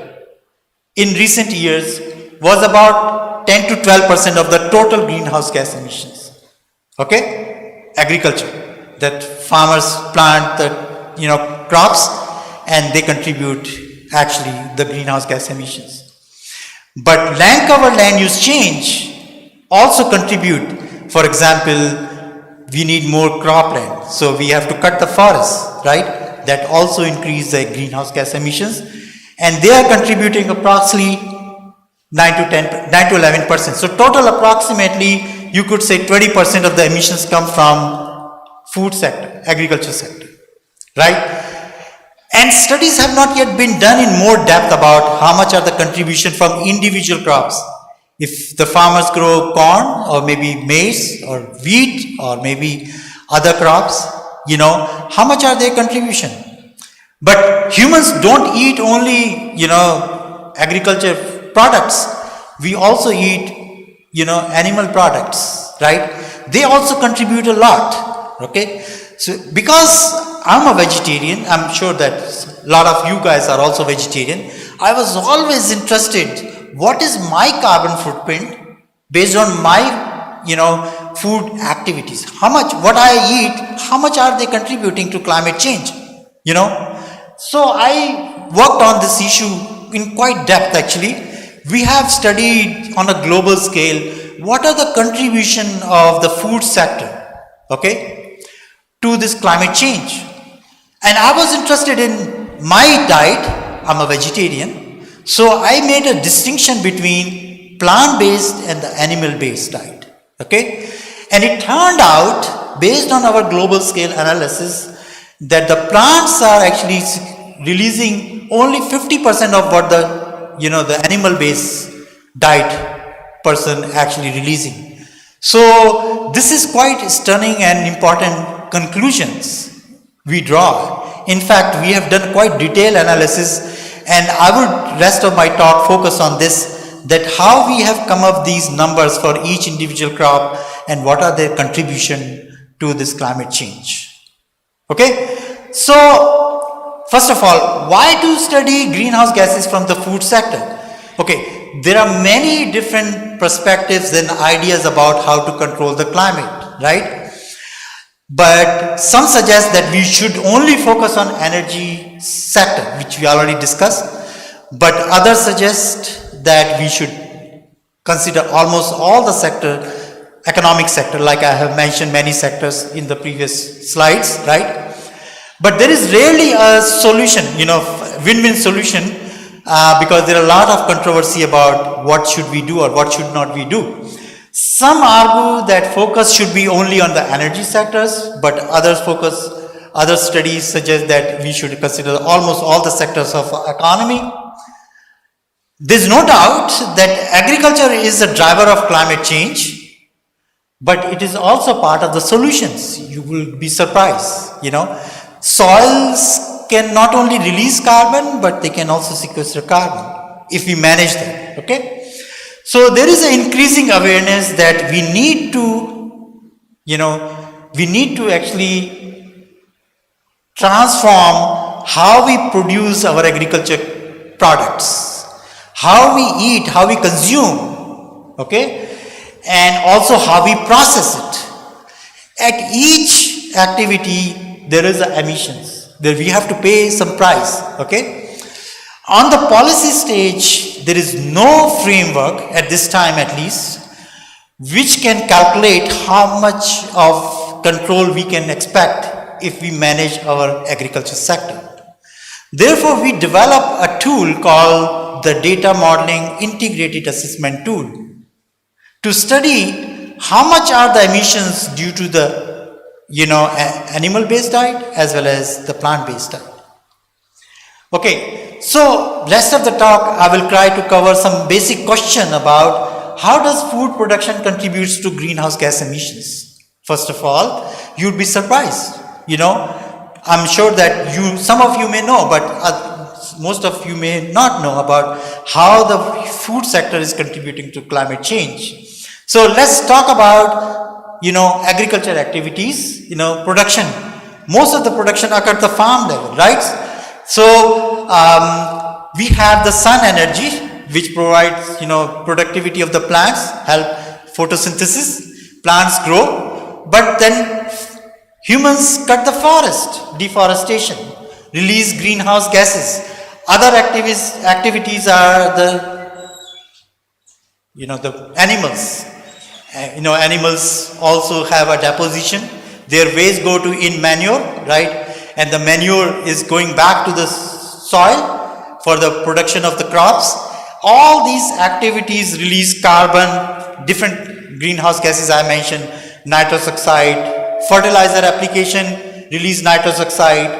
S6: in recent years was about 10 to 12% of the total greenhouse gas emissions, okay? Agriculture, that farmers plant the crops and they contribute actually the greenhouse gas emissions. But land cover, land use change also contribute. For example, we need more cropland, so we have to cut the forests, right? That also increase the greenhouse gas emissions, and they are contributing approximately 9 to 11%. So total approximately you could say 20% of the emissions come from food sector, agriculture sector, right? And studies have not yet been done in more depth about how much are the contribution from individual crops. If the farmers grow corn or maybe maize or wheat or maybe other crops, how much are their contribution? But humans don't eat only, agriculture products. We also eat, animal products, right? They also contribute a lot, okay? So because I'm a vegetarian, I'm sure that a lot of you guys are also vegetarian, I was always interested, what is my carbon footprint based on my, food activities? How much, what I eat, how much are they contributing to climate change, So I worked on this issue in quite depth actually. We have studied on a global scale what are the contribution of the food sector, okay, to this climate change. And I was interested in my diet, I'm a vegetarian, so I made a distinction between plant-based and the animal-based diet, okay. And it turned out, based on our global scale analysis, that the plants are actually releasing only 50% of what the animal-based diet person actually releasing. So this is quite stunning and important conclusions we draw. In fact, we have done quite detailed analysis, and I would rest of my talk focus on this, that how we have come up these numbers for each individual crop and what are their contribution to this climate change. Okay, so first of all, why to study greenhouse gases from the food sector? Okay, there are many different perspectives and ideas about how to control the climate, right? But some suggest that we should only focus on energy sector, which we already discussed, but others suggest that we should consider almost all the economic sector, like I have mentioned many sectors in the previous slides, right? But there is rarely a solution, win-win solution, because there are a lot of controversy about what should we do or what should not we do. Some argue that focus should be only on the energy sectors, but other studies suggest that we should consider almost all the sectors of economy. There's no doubt that agriculture is a driver of climate change, but it is also part of the solutions. You will be surprised, Soils can not only release carbon, but they can also sequester carbon if we manage them, okay? So there is an increasing awareness that we need to actually transform how we produce our agriculture products, how we eat, how we consume, okay, and also how we process it. At each activity, there is emissions. There we have to pay some price, okay. On the policy stage, there is no framework at this time at least, which can calculate how much of control we can expect if we manage our agriculture sector. Therefore, we develop a tool called the Data Modeling Integrated Assessment Tool to study how much are the emissions due to the animal-based diet as well as the plant-based diet. Okay, so rest of the talk I will try to cover some basic question about how does food production contributes to greenhouse gas emissions. First of all, you'd be surprised. I'm sure that some of you may know, but most of you may not know about how the food sector is contributing to climate change. So let's talk about agriculture activities, production. Most of the production occurs at the farm level, right? So we have the sun energy, which provides, productivity of the plants, help photosynthesis, plants grow, but then humans cut the forest, deforestation, release greenhouse gases. Other activities are the animals. Animals also have a deposition. Their waste go in manure, right? And the manure is going back to the soil for the production of the crops. All these activities release carbon, different greenhouse gases I mentioned, nitrous oxide, fertilizer application, release nitrous oxide,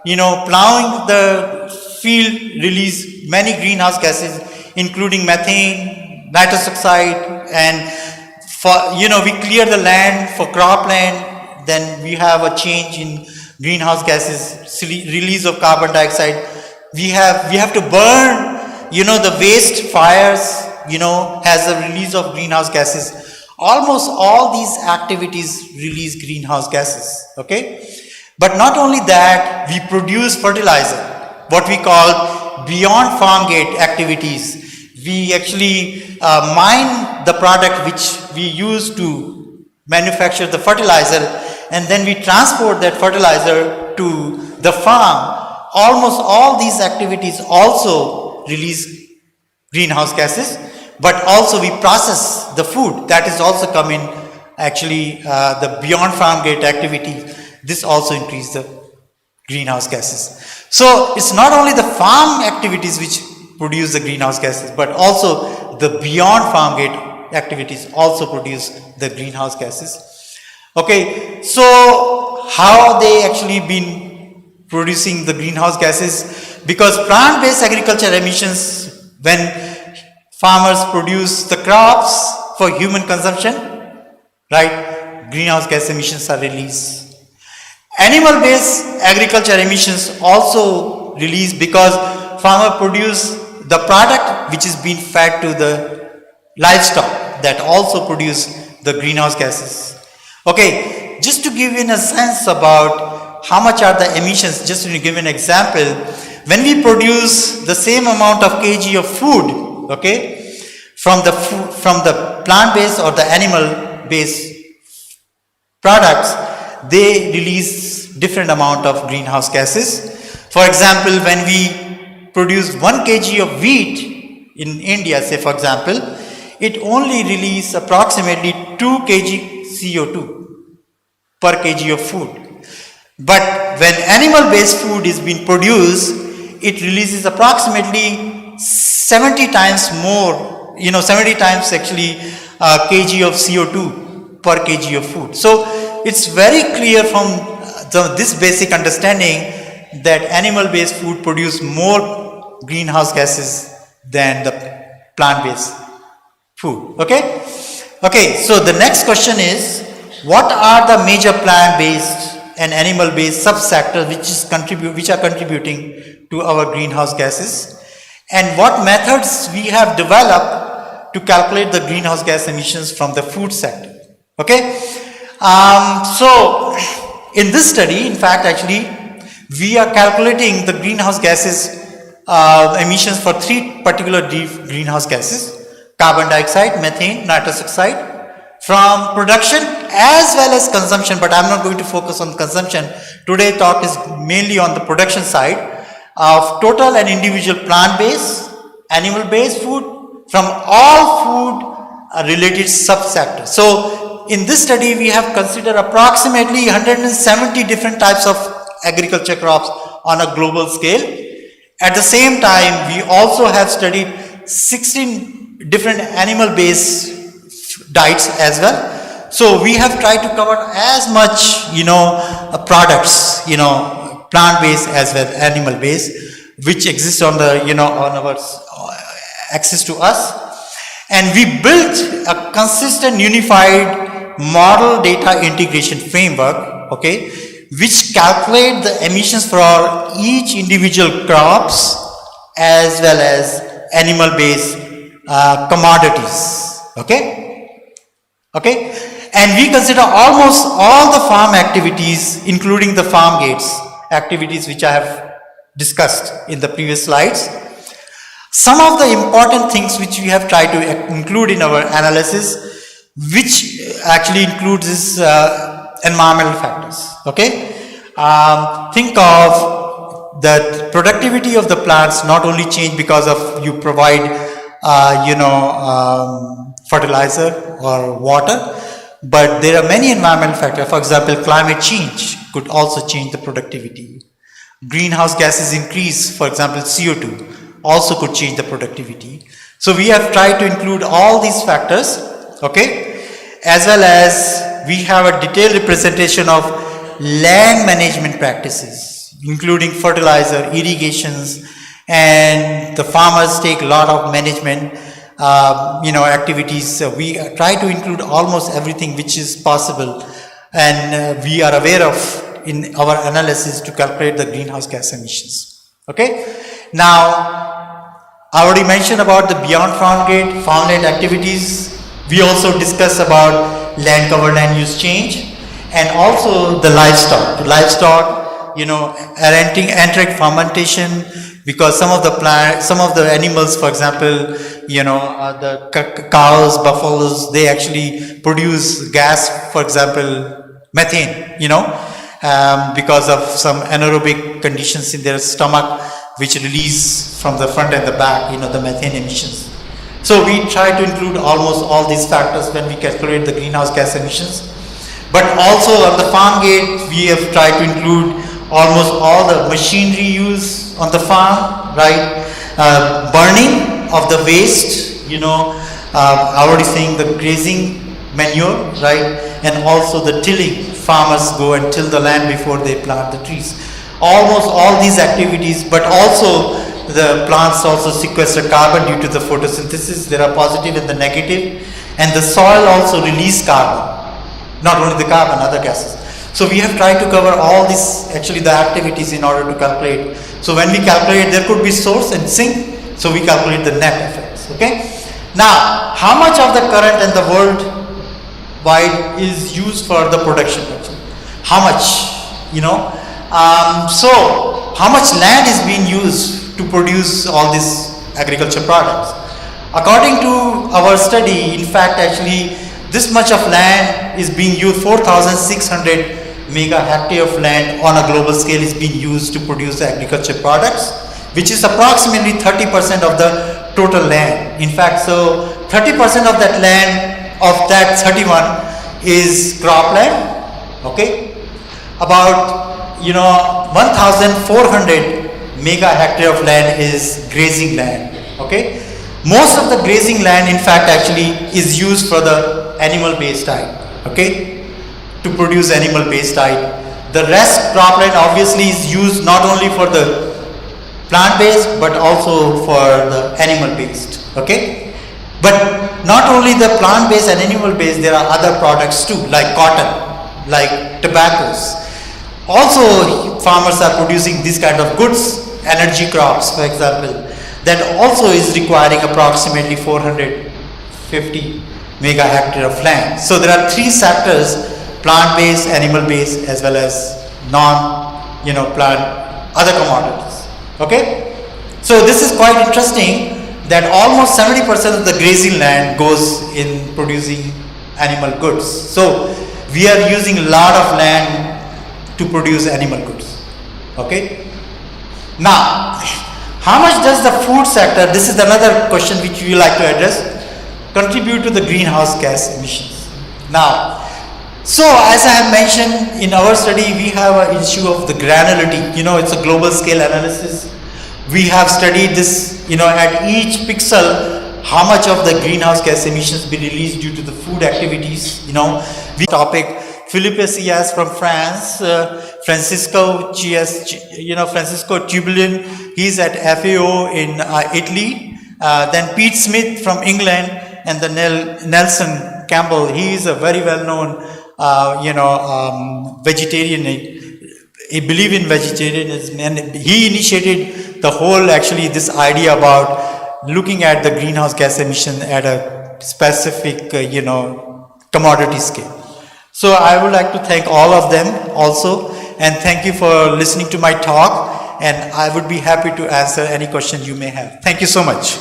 S6: plowing the field release many greenhouse gases, including methane, nitrous oxide, and we clear the land for cropland, then we have a change in greenhouse gases, release of carbon dioxide. We have to burn, the waste fires, has a release of greenhouse gases. Almost all these activities release greenhouse gases, okay? But not only that, we produce fertilizer, what we call beyond farm gate activities. We actually mine the product which we use to manufacture the fertilizer, and then we transport that fertilizer to the farm. Almost all these activities also release greenhouse gases, but also we process the food. That is also come in actually the beyond farm gate activity. This also increases the greenhouse gases. So it's not only the farm activities which produce the greenhouse gases, but also the beyond farm gate activities also produce the greenhouse gases. Okay, so how they actually been producing the greenhouse gases, because plant-based agriculture emissions, when farmers produce the crops for human consumption, right, greenhouse gas emissions are released. Animal-based agriculture emissions also released because farmer produce the product which is being fed to the livestock that also produce the greenhouse gases. Okay, just to give you a sense about how much are the emissions, just to give an example, when we produce the same amount of kg of food, okay, from the plant-based or the animal-based products, they release different amount of greenhouse gases. For example, when we produce 1 kg of wheat in India, say for example, it only releases approximately 2 kg CO2 per kg of food. But when animal-based food is being produced, it releases approximately 70 times more, 70 times actually kg of CO2 per kg of food. So it's very clear from this basic understanding that animal-based food produce more greenhouse gases than the plant-based food. Okay? Okay, so the next question is, what are the major plant-based and animal-based subsectors which are contributing to our greenhouse gases, and what methods we have developed to calculate the greenhouse gas emissions from the food sector? Okay, so in this study, in fact, actually, we are calculating the greenhouse gases emissions for 3 particular greenhouse gases: carbon dioxide, methane, nitrous oxide, from production as well as consumption, but I'm not going to focus on consumption. Today's talk is mainly on the production side of total and individual plant-based, animal-based food from all food related subsectors. So in this study we have considered approximately 170 different types of agriculture crops on a global scale. At the same time, we also have studied 16 different animal-based diets as well. So we have tried to cover as much, products, plant-based as well as animal-based, which exist on the, on our access to us. And we built a consistent unified model data integration framework, okay, which calculate the emissions for each individual crops as well as animal-based commodities, okay. And we consider almost all the farm activities, including the farm gates activities which I have discussed in the previous slides. Some of the important things which we have tried to include in our analysis, which actually includes is environmental factors, okay. Think of the productivity of the plants not only change because of you provide fertilizer or water, but there are many environmental factors. For example, climate change could also change the productivity. Greenhouse gases increase, for example, CO2 also could change the productivity. So we have tried to include all these factors, okay, as well as we have a detailed representation of land management practices, including fertilizer, irrigations, and the farmers take a lot of management activities. We try to include almost everything which is possible, and we are aware of in our analysis to calculate the greenhouse gas emissions. Okay. Now, I already mentioned about the beyond farm gate, farmland activities. We also discussed about land cover, land use change, and also the livestock. Enteric fermentation, because some of the animals, for example, the cows, buffaloes, they actually produce gas, for example, methane, because of some anaerobic conditions in their stomach, which release from the front and the back, the methane emissions. So we try to include almost all these factors when we calculate the greenhouse gas emissions. But also on the farm gate, we have tried to include almost all the machinery used on the farm, right? Burning of the waste, already saying the grazing manure, right? And also the tilling. Farmers go and till the land before they plant the trees. almost all these activities, but also the plants also sequester carbon due to the photosynthesis. There are positive and the negative, and the soil also release carbon, not only the carbon, other gases. So we have tried to cover all these, actually the activities in order to calculate. So when we calculate, there could be source and sink, so we calculate the net effects, okay? Now, how much of the current in the worldwide is used for the production? How much, so how much land is being used to produce all these agriculture products? According to our study, in fact, actually, this much of land is being used, 4,600 mega hectare of land on a global scale is being used to produce agriculture products, which is approximately 30% of the total land. In fact, so 30% of that land, of that 31 is cropland, okay? About, 1,400 mega hectare of land is grazing land, okay? Most of the grazing land, in fact, actually is used for the animal-based diet, okay? To produce animal-based diet. The rest cropland obviously is used not only for the plant-based but also for the animal-based, okay? But not only the plant-based and animal-based, there are other products too, like cotton, like tobaccos. Also, farmers are producing these kind of goods, energy crops, for example, that also is requiring approximately 450 mega hectare of land. So there are three sectors: plant-based, animal-based, as well as plant, other commodities. Okay? So this is quite interesting that almost 70% of the grazing land goes in producing animal goods. So we are using a lot of land to produce animal goods. Okay? Now, how much does the food sector, this is another question which we like to address, contribute to the greenhouse gas emissions? Now, so as I have mentioned, in our study we have an issue of the granularity. It's a global scale analysis. We have studied this, at each pixel, how much of the greenhouse gas emissions be released due to the food activities. We topic Philippe Sias from France, Francisco Tubulin, he's at FAO in Italy. Then Pete Smith from England, and the Nelson Campbell. He is a very well-known, vegetarian. He believe in vegetarianism, and he initiated the whole, actually, this idea about looking at the greenhouse gas emission at a specific, commodity scale. So I would like to thank all of them also, and thank you for listening to my talk, and I would be happy to answer any question you may have. Thank you so much.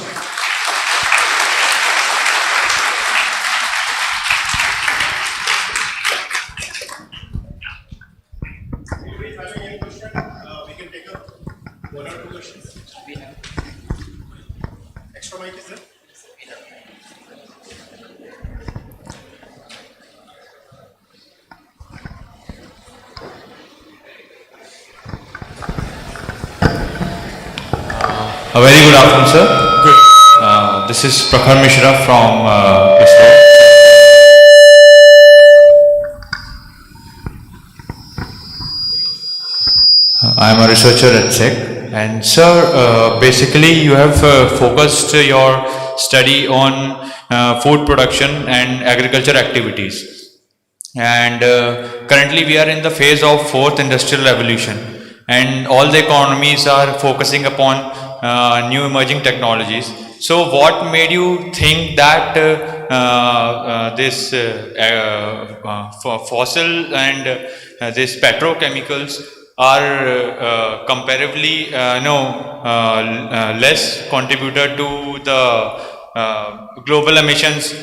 S1: Extra mic is there?
S7: A very good afternoon, sir. Good. This is Prakhar Mishra from ISRO. I am a researcher at SEC. And sir, basically you have focused your study on food production and agriculture activities. And currently we are in the phase of fourth industrial revolution, and all the economies are focusing upon new emerging technologies. So what made you think that this fossil and this petrochemicals are comparatively less contributor to the global emissions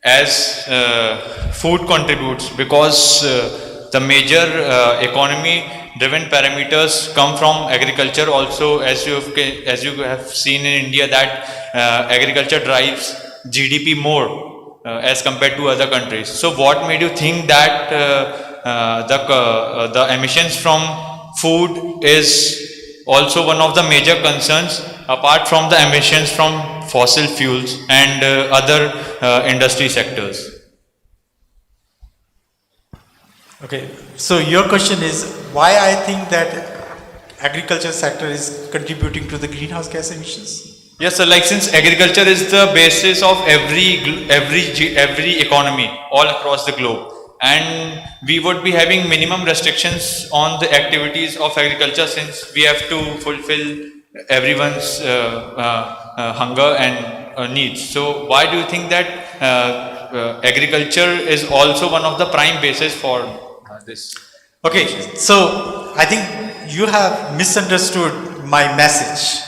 S7: as food contributes? Because the major economy driven parameters come from agriculture also, as you have seen in India, that agriculture drives GDP more as compared to other countries. So what made you think that the emissions from food is also one of the major concerns, apart from the emissions from fossil fuels and other industry sectors?
S6: Okay, so your question is why I think that agriculture sector is contributing to the greenhouse gas emissions?
S7: Yes, sir. Like since agriculture is the basis of every economy all across the globe, and we would be having minimum restrictions on the activities of agriculture since we have to fulfill everyone's hunger and needs. So why do you think that agriculture is also one of the prime basis for this?
S6: Okay, so I think you have misunderstood my message.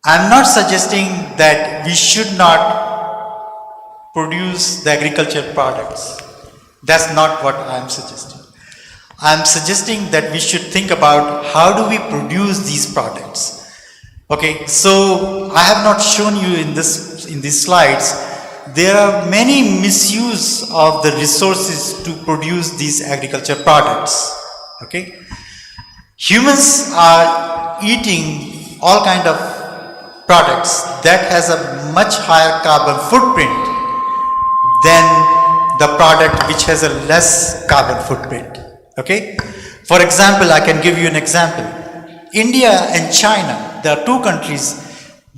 S6: I'm not suggesting that we should not produce the agriculture products. That's not what I'm suggesting. I'm suggesting that we should think about how do we produce these products. Okay, so I have not shown you in these slides. There are many misuse of the resources to produce these agriculture products. Okay, humans are eating all kind of products that has a much higher carbon footprint than the product which has a less carbon footprint. Okay, for example, I can give you an example. India and China, there are two countries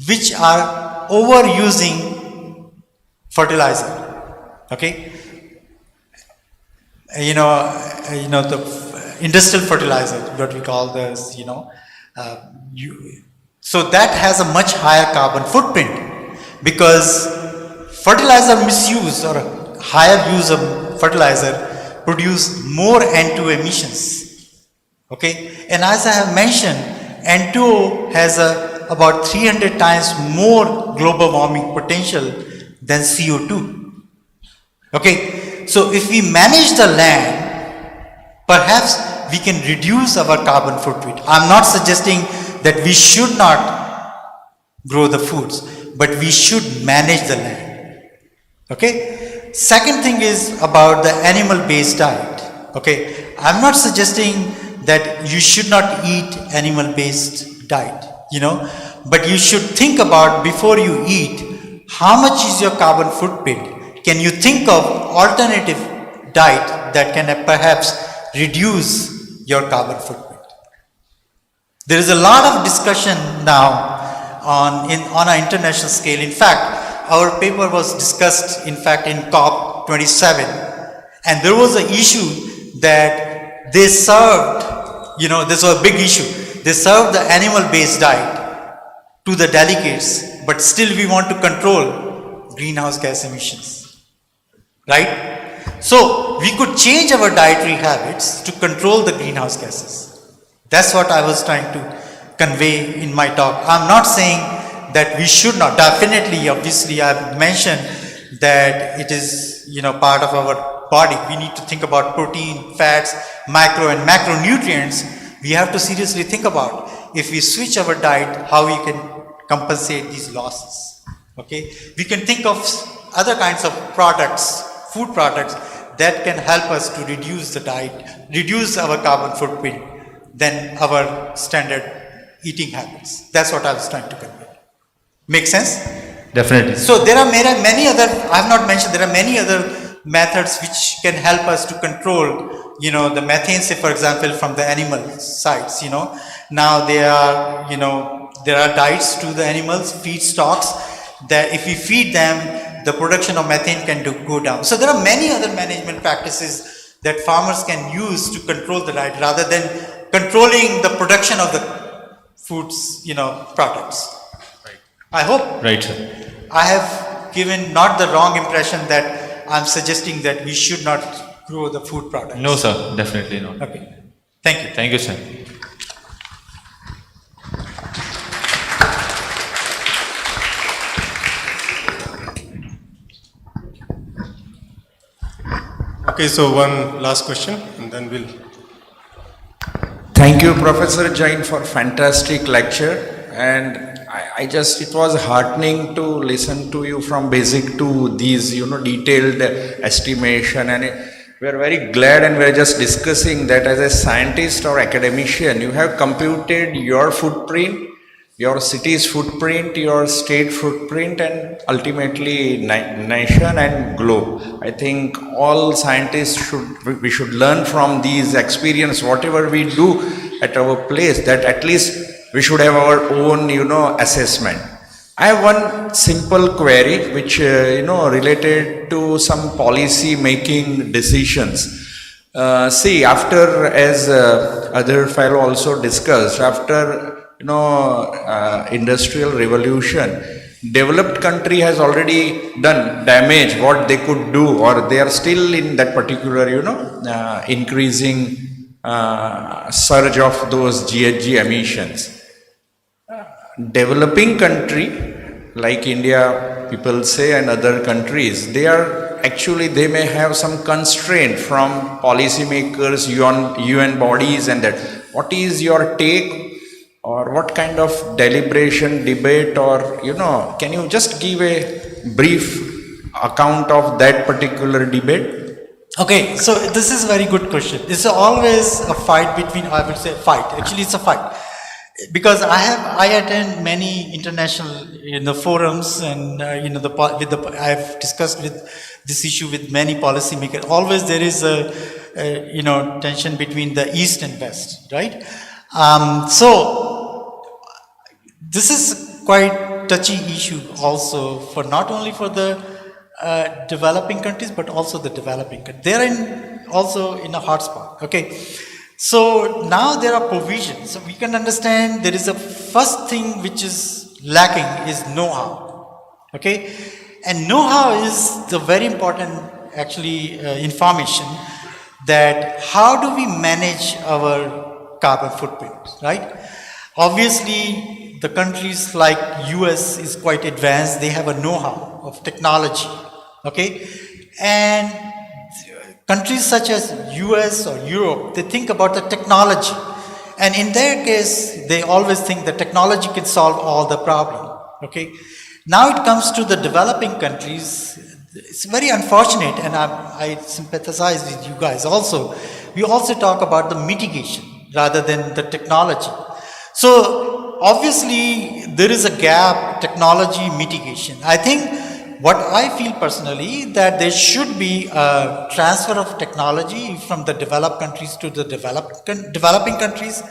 S6: which are overusing fertilizer. Okay, the industrial fertilizer, what we call this, so that has a much higher carbon footprint because fertilizer misuse or higher use of fertilizer produce more N2 emissions. Okay, and as I have mentioned, N2O has about 300 times more global warming potential than CO2. Okay, so if we manage the land, perhaps we can reduce our carbon footprint. I'm not suggesting that we should not grow the foods, but we should manage the land. Okay, second thing is about the animal-based diet. Okay, I'm not suggesting that you should not eat animal-based diet, but you should think about before you eat, how much is your carbon footprint? Can you think of alternative diet that can perhaps reduce your carbon footprint? There is a lot of discussion now on an international scale. In fact, our paper was discussed in COP 27, and there was an issue that they served, this was a big issue. They served the animal-based diet to the delegates, but still we want to control greenhouse gas emissions, right? So we could change our dietary habits to control the greenhouse gases. That's what I was trying to convey in my talk. I'm not saying that we should not. Definitely, obviously, I've mentioned that it is, part of our body. We need to think about protein, fats, micro and macronutrients. We have to seriously think about if we switch our diet, how we can compensate these losses. Okay, we can think of other kinds of products, food products that can help us to reduce the diet, reduce our carbon footprint than our standard eating habits. That's what I was trying to convey. Make sense?
S7: Definitely.
S6: So there are many other, I have not mentioned, there are many other methods which can help us to control, the methane, say for example, from the animal sides, Now there are diets to the animals, feed stocks, that if we feed them, the production of methane can go down. So there are many other management practices that farmers can use to control the diet rather than controlling the production of the foods, products.
S7: Right.
S6: I hope
S7: Right, sir.
S6: I have given not the wrong impression that I'm suggesting that we should not grow the food products.
S7: No, sir. Definitely not.
S6: Okay. Thank you.
S7: Thank you, sir.
S1: Okay, so one last question and then we'll...
S5: Thank you, Professor Jain, for fantastic lecture. And it was heartening to listen to you from basic to these, detailed estimation. And we are very glad, and we are just discussing that as a scientist or academician, you have computed your footprint, your city's footprint, your state footprint, and ultimately nation and globe. I think all scientists should learn from these experience. Whatever we do, at our place, that at least we should have our own, assessment. I have one simple query which, related to some policy making decisions. See, after, as other fellow also discussed, after, industrial revolution, developed country has already done damage what they could do, or they are still in that particular, increasing surge of those GHG emissions. Developing country like India, people say, and other countries, they may have some constraint from policymakers, UN bodies, and that. What is your take, or what kind of deliberation, debate, or can you just give a brief account of that particular debate?
S6: Okay, so this is a very good question. It's always a fight between, I would say fight, actually it's a fight. Because I attend many international forums, and I've discussed with this issue with many policymakers. Always there is a tension between the East and West, right? So this is quite touchy issue also, for not only for the developing countries but also the developing countries. They are also in a hotspot. Okay. So now there are provisions. So we can understand there is a first thing which is lacking is know-how. Okay, and know-how is the very important actually information, that how do we manage our carbon footprint, right? Obviously, the countries like US is quite advanced. They have a know-how of technology. Okay, and countries such as US or Europe, they think about the technology, and in their case they always think that technology can solve all the problem. Okay, now it comes to the developing countries. It's very unfortunate, and I sympathize with you guys also. We also talk about the mitigation rather than the technology. So obviously there is a gap, technology mitigation. I think what I feel personally, that there should be a transfer of technology from the developed countries to the developing countries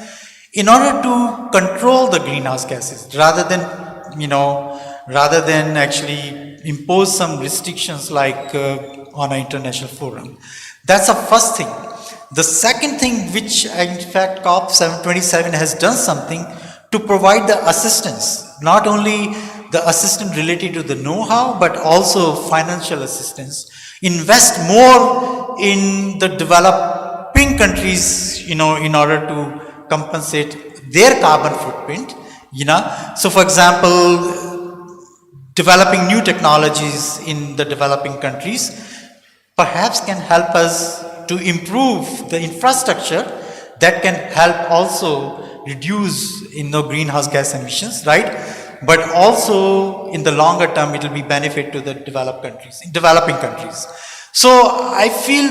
S6: in order to control the greenhouse gases, rather than actually impose some restrictions like on an international forum. That's the first thing. The second thing, which in fact COP27 has done something to provide the assistance, not only the assistance related to the know-how, but also financial assistance. Invest more in the developing countries, in order to compensate their carbon footprint. So for example, developing new technologies in the developing countries perhaps can help us to improve the infrastructure that can help also reduce greenhouse gas emissions, right? But also in the longer term it will be benefit to the developing countries. So I feel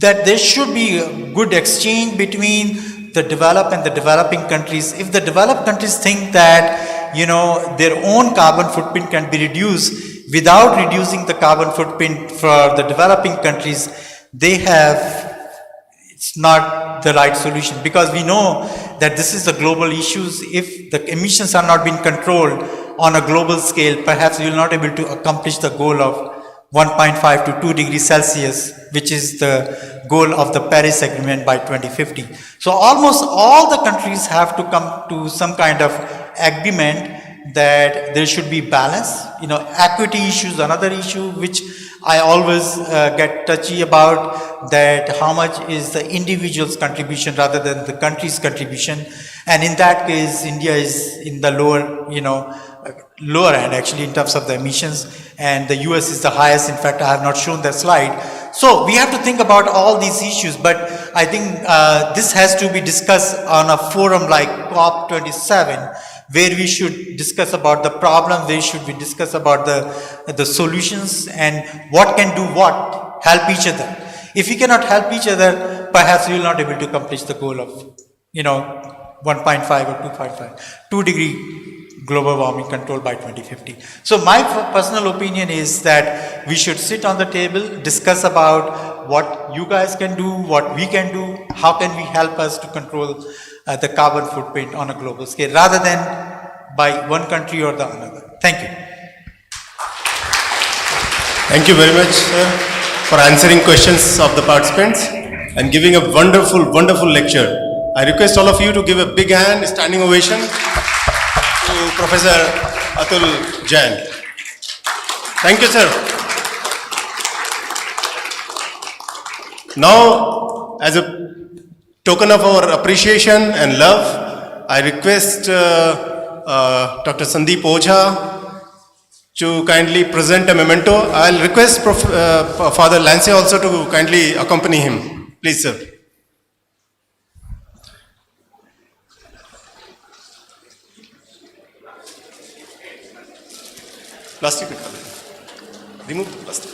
S6: that there should be a good exchange between the developed and the developing countries. If the developed countries think that their own carbon footprint can be reduced without reducing the carbon footprint for the developing countries, it's not the right solution, because we know that this is a global issue. If the emissions are not being controlled on a global scale, perhaps we will not be able to accomplish the goal of 1.5 to 2 degrees Celsius, which is the goal of the Paris Agreement by 2050. So almost all the countries have to come to some kind of agreement that there should be balance. Equity issues, another issue which I always get touchy about, that how much is the individual's contribution rather than the country's contribution. And in that case, India is in the lower end actually in terms of the emissions, and the US is the highest. In fact, I have not shown that slide. So we have to think about all these issues, but I think this has to be discussed on a forum like COP27, where we should discuss about the problem, where should we discuss about the solutions, and what can do what, help each other. If we cannot help each other, perhaps we will not be able to accomplish the goal of 1.5 or 2 degree global warming control by 2050. So my personal opinion is that we should sit on the table, discuss about what you guys can do, what we can do, how can we help us to control the carbon footprint on a global scale rather than by one country or the another. Thank you.
S1: Thank you very much, sir, for answering questions of the participants and giving a wonderful, wonderful lecture. I request all of you to give a big hand, standing ovation to Professor Atul Jain. Thank you, sir. Now, as a token of our appreciation and love, I request Dr. Sandeep Ojha to kindly present a memento. I'll request Father Lance also to kindly accompany him. Please, sir. Plastic. Remove the plastic.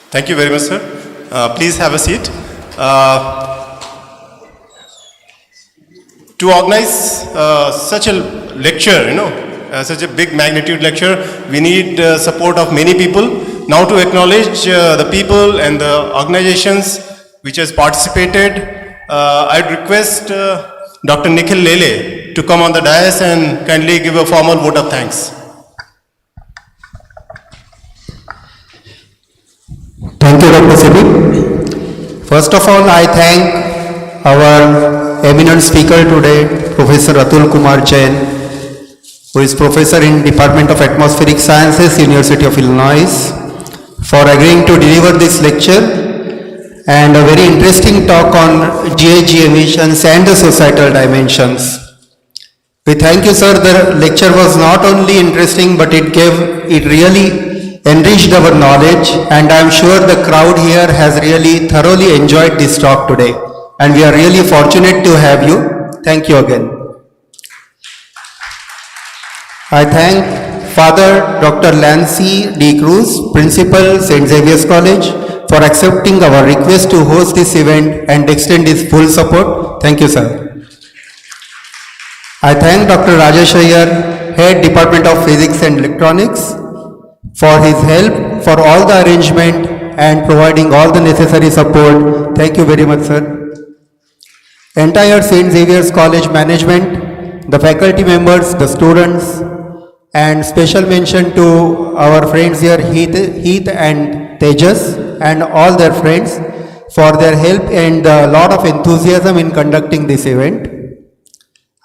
S1: Thank you very much, sir. Please have a seat. To organize such a lecture, such a big magnitude lecture, we need support of many people. Now to acknowledge the people and the organizations which has participated, I'd request Dr. Nikhil Lele to come on the dais and kindly give a formal vote of thanks.
S8: Thank you, Dr. Sibi. First of all, I thank our eminent speaker today, Professor Atul Kumar Jain, who is professor in Department of Atmospheric Sciences, University of Illinois, for agreeing to deliver this lecture and a very interesting talk on GHG emissions and the societal dimensions. We thank you, sir. The lecture was not only interesting, but it really enriched our knowledge, and I am sure the crowd here has really thoroughly enjoyed this talk today, and we are really fortunate to have you. Thank you again. I thank Father Dr. Lancy D. Cruz, Principal, St. Xavier's College, for accepting our request to host this event and extend his full support. Thank you, sir. I thank Dr. Rajesh Iyer, Head Department of Physics and Electronics, for his help for all the arrangement and providing all the necessary support. Thank you very much, sir. Entire St. Xavier's College management, the faculty members, the students, and special mention to our friends here, Heath and Tejas, and all their friends for their help and a lot of enthusiasm in conducting this event.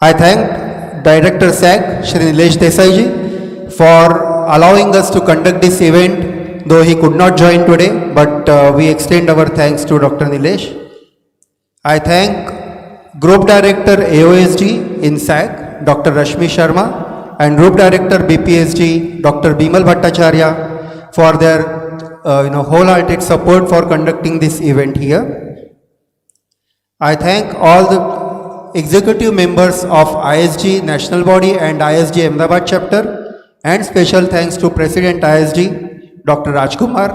S8: I thank Director SAC, Shri Nilesh Desai ji, for allowing us to conduct this event, though he could not join today, but we extend our thanks to Dr. Nilesh. I thank Group Director AOSG in SAC, Dr. Rashmi Sharma, and Group Director BPSG, Dr. Bimal Bhattacharya, for their wholehearted support for conducting this event here. I thank all the executive members of ISG National Body and ISG Ahmedabad Chapter, and special thanks to President ISG, Dr. Rajkumar,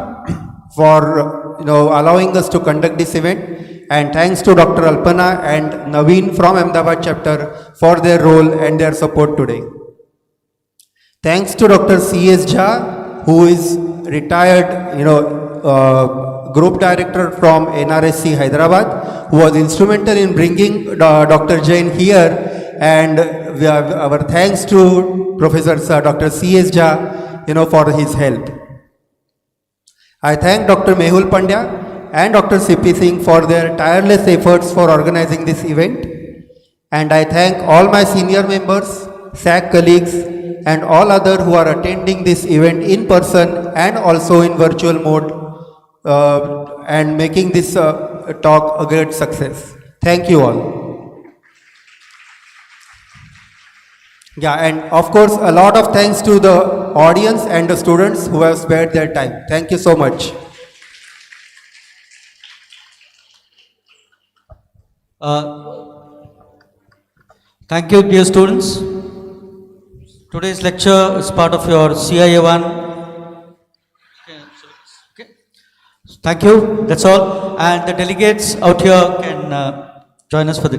S8: for allowing us to conduct this event, and thanks to Dr. Alpana and Naveen from Ahmedabad Chapter for their role and their support today. Thanks to Dr. C.S. Jha, who is retired, Group Director from NRSC Hyderabad, who was instrumental in bringing Dr. Jain here, and we have our thanks to Professor Dr. C.S. Jha, for his help. I thank Dr. Mehul Pandya and Dr. C.P. Singh for their tireless efforts for organizing this event. And I thank all my senior members, SAC colleagues, and all others who are attending this event in person and also in virtual mode, and making this talk a great success. Thank you all. Yeah, and of course, a lot of thanks to the audience and the students who have spared their time. Thank you so much.
S4: Thank you, dear students. Today's lecture is part of your CIA1. Okay. Thank you. That's all. And the delegates out here can join us for the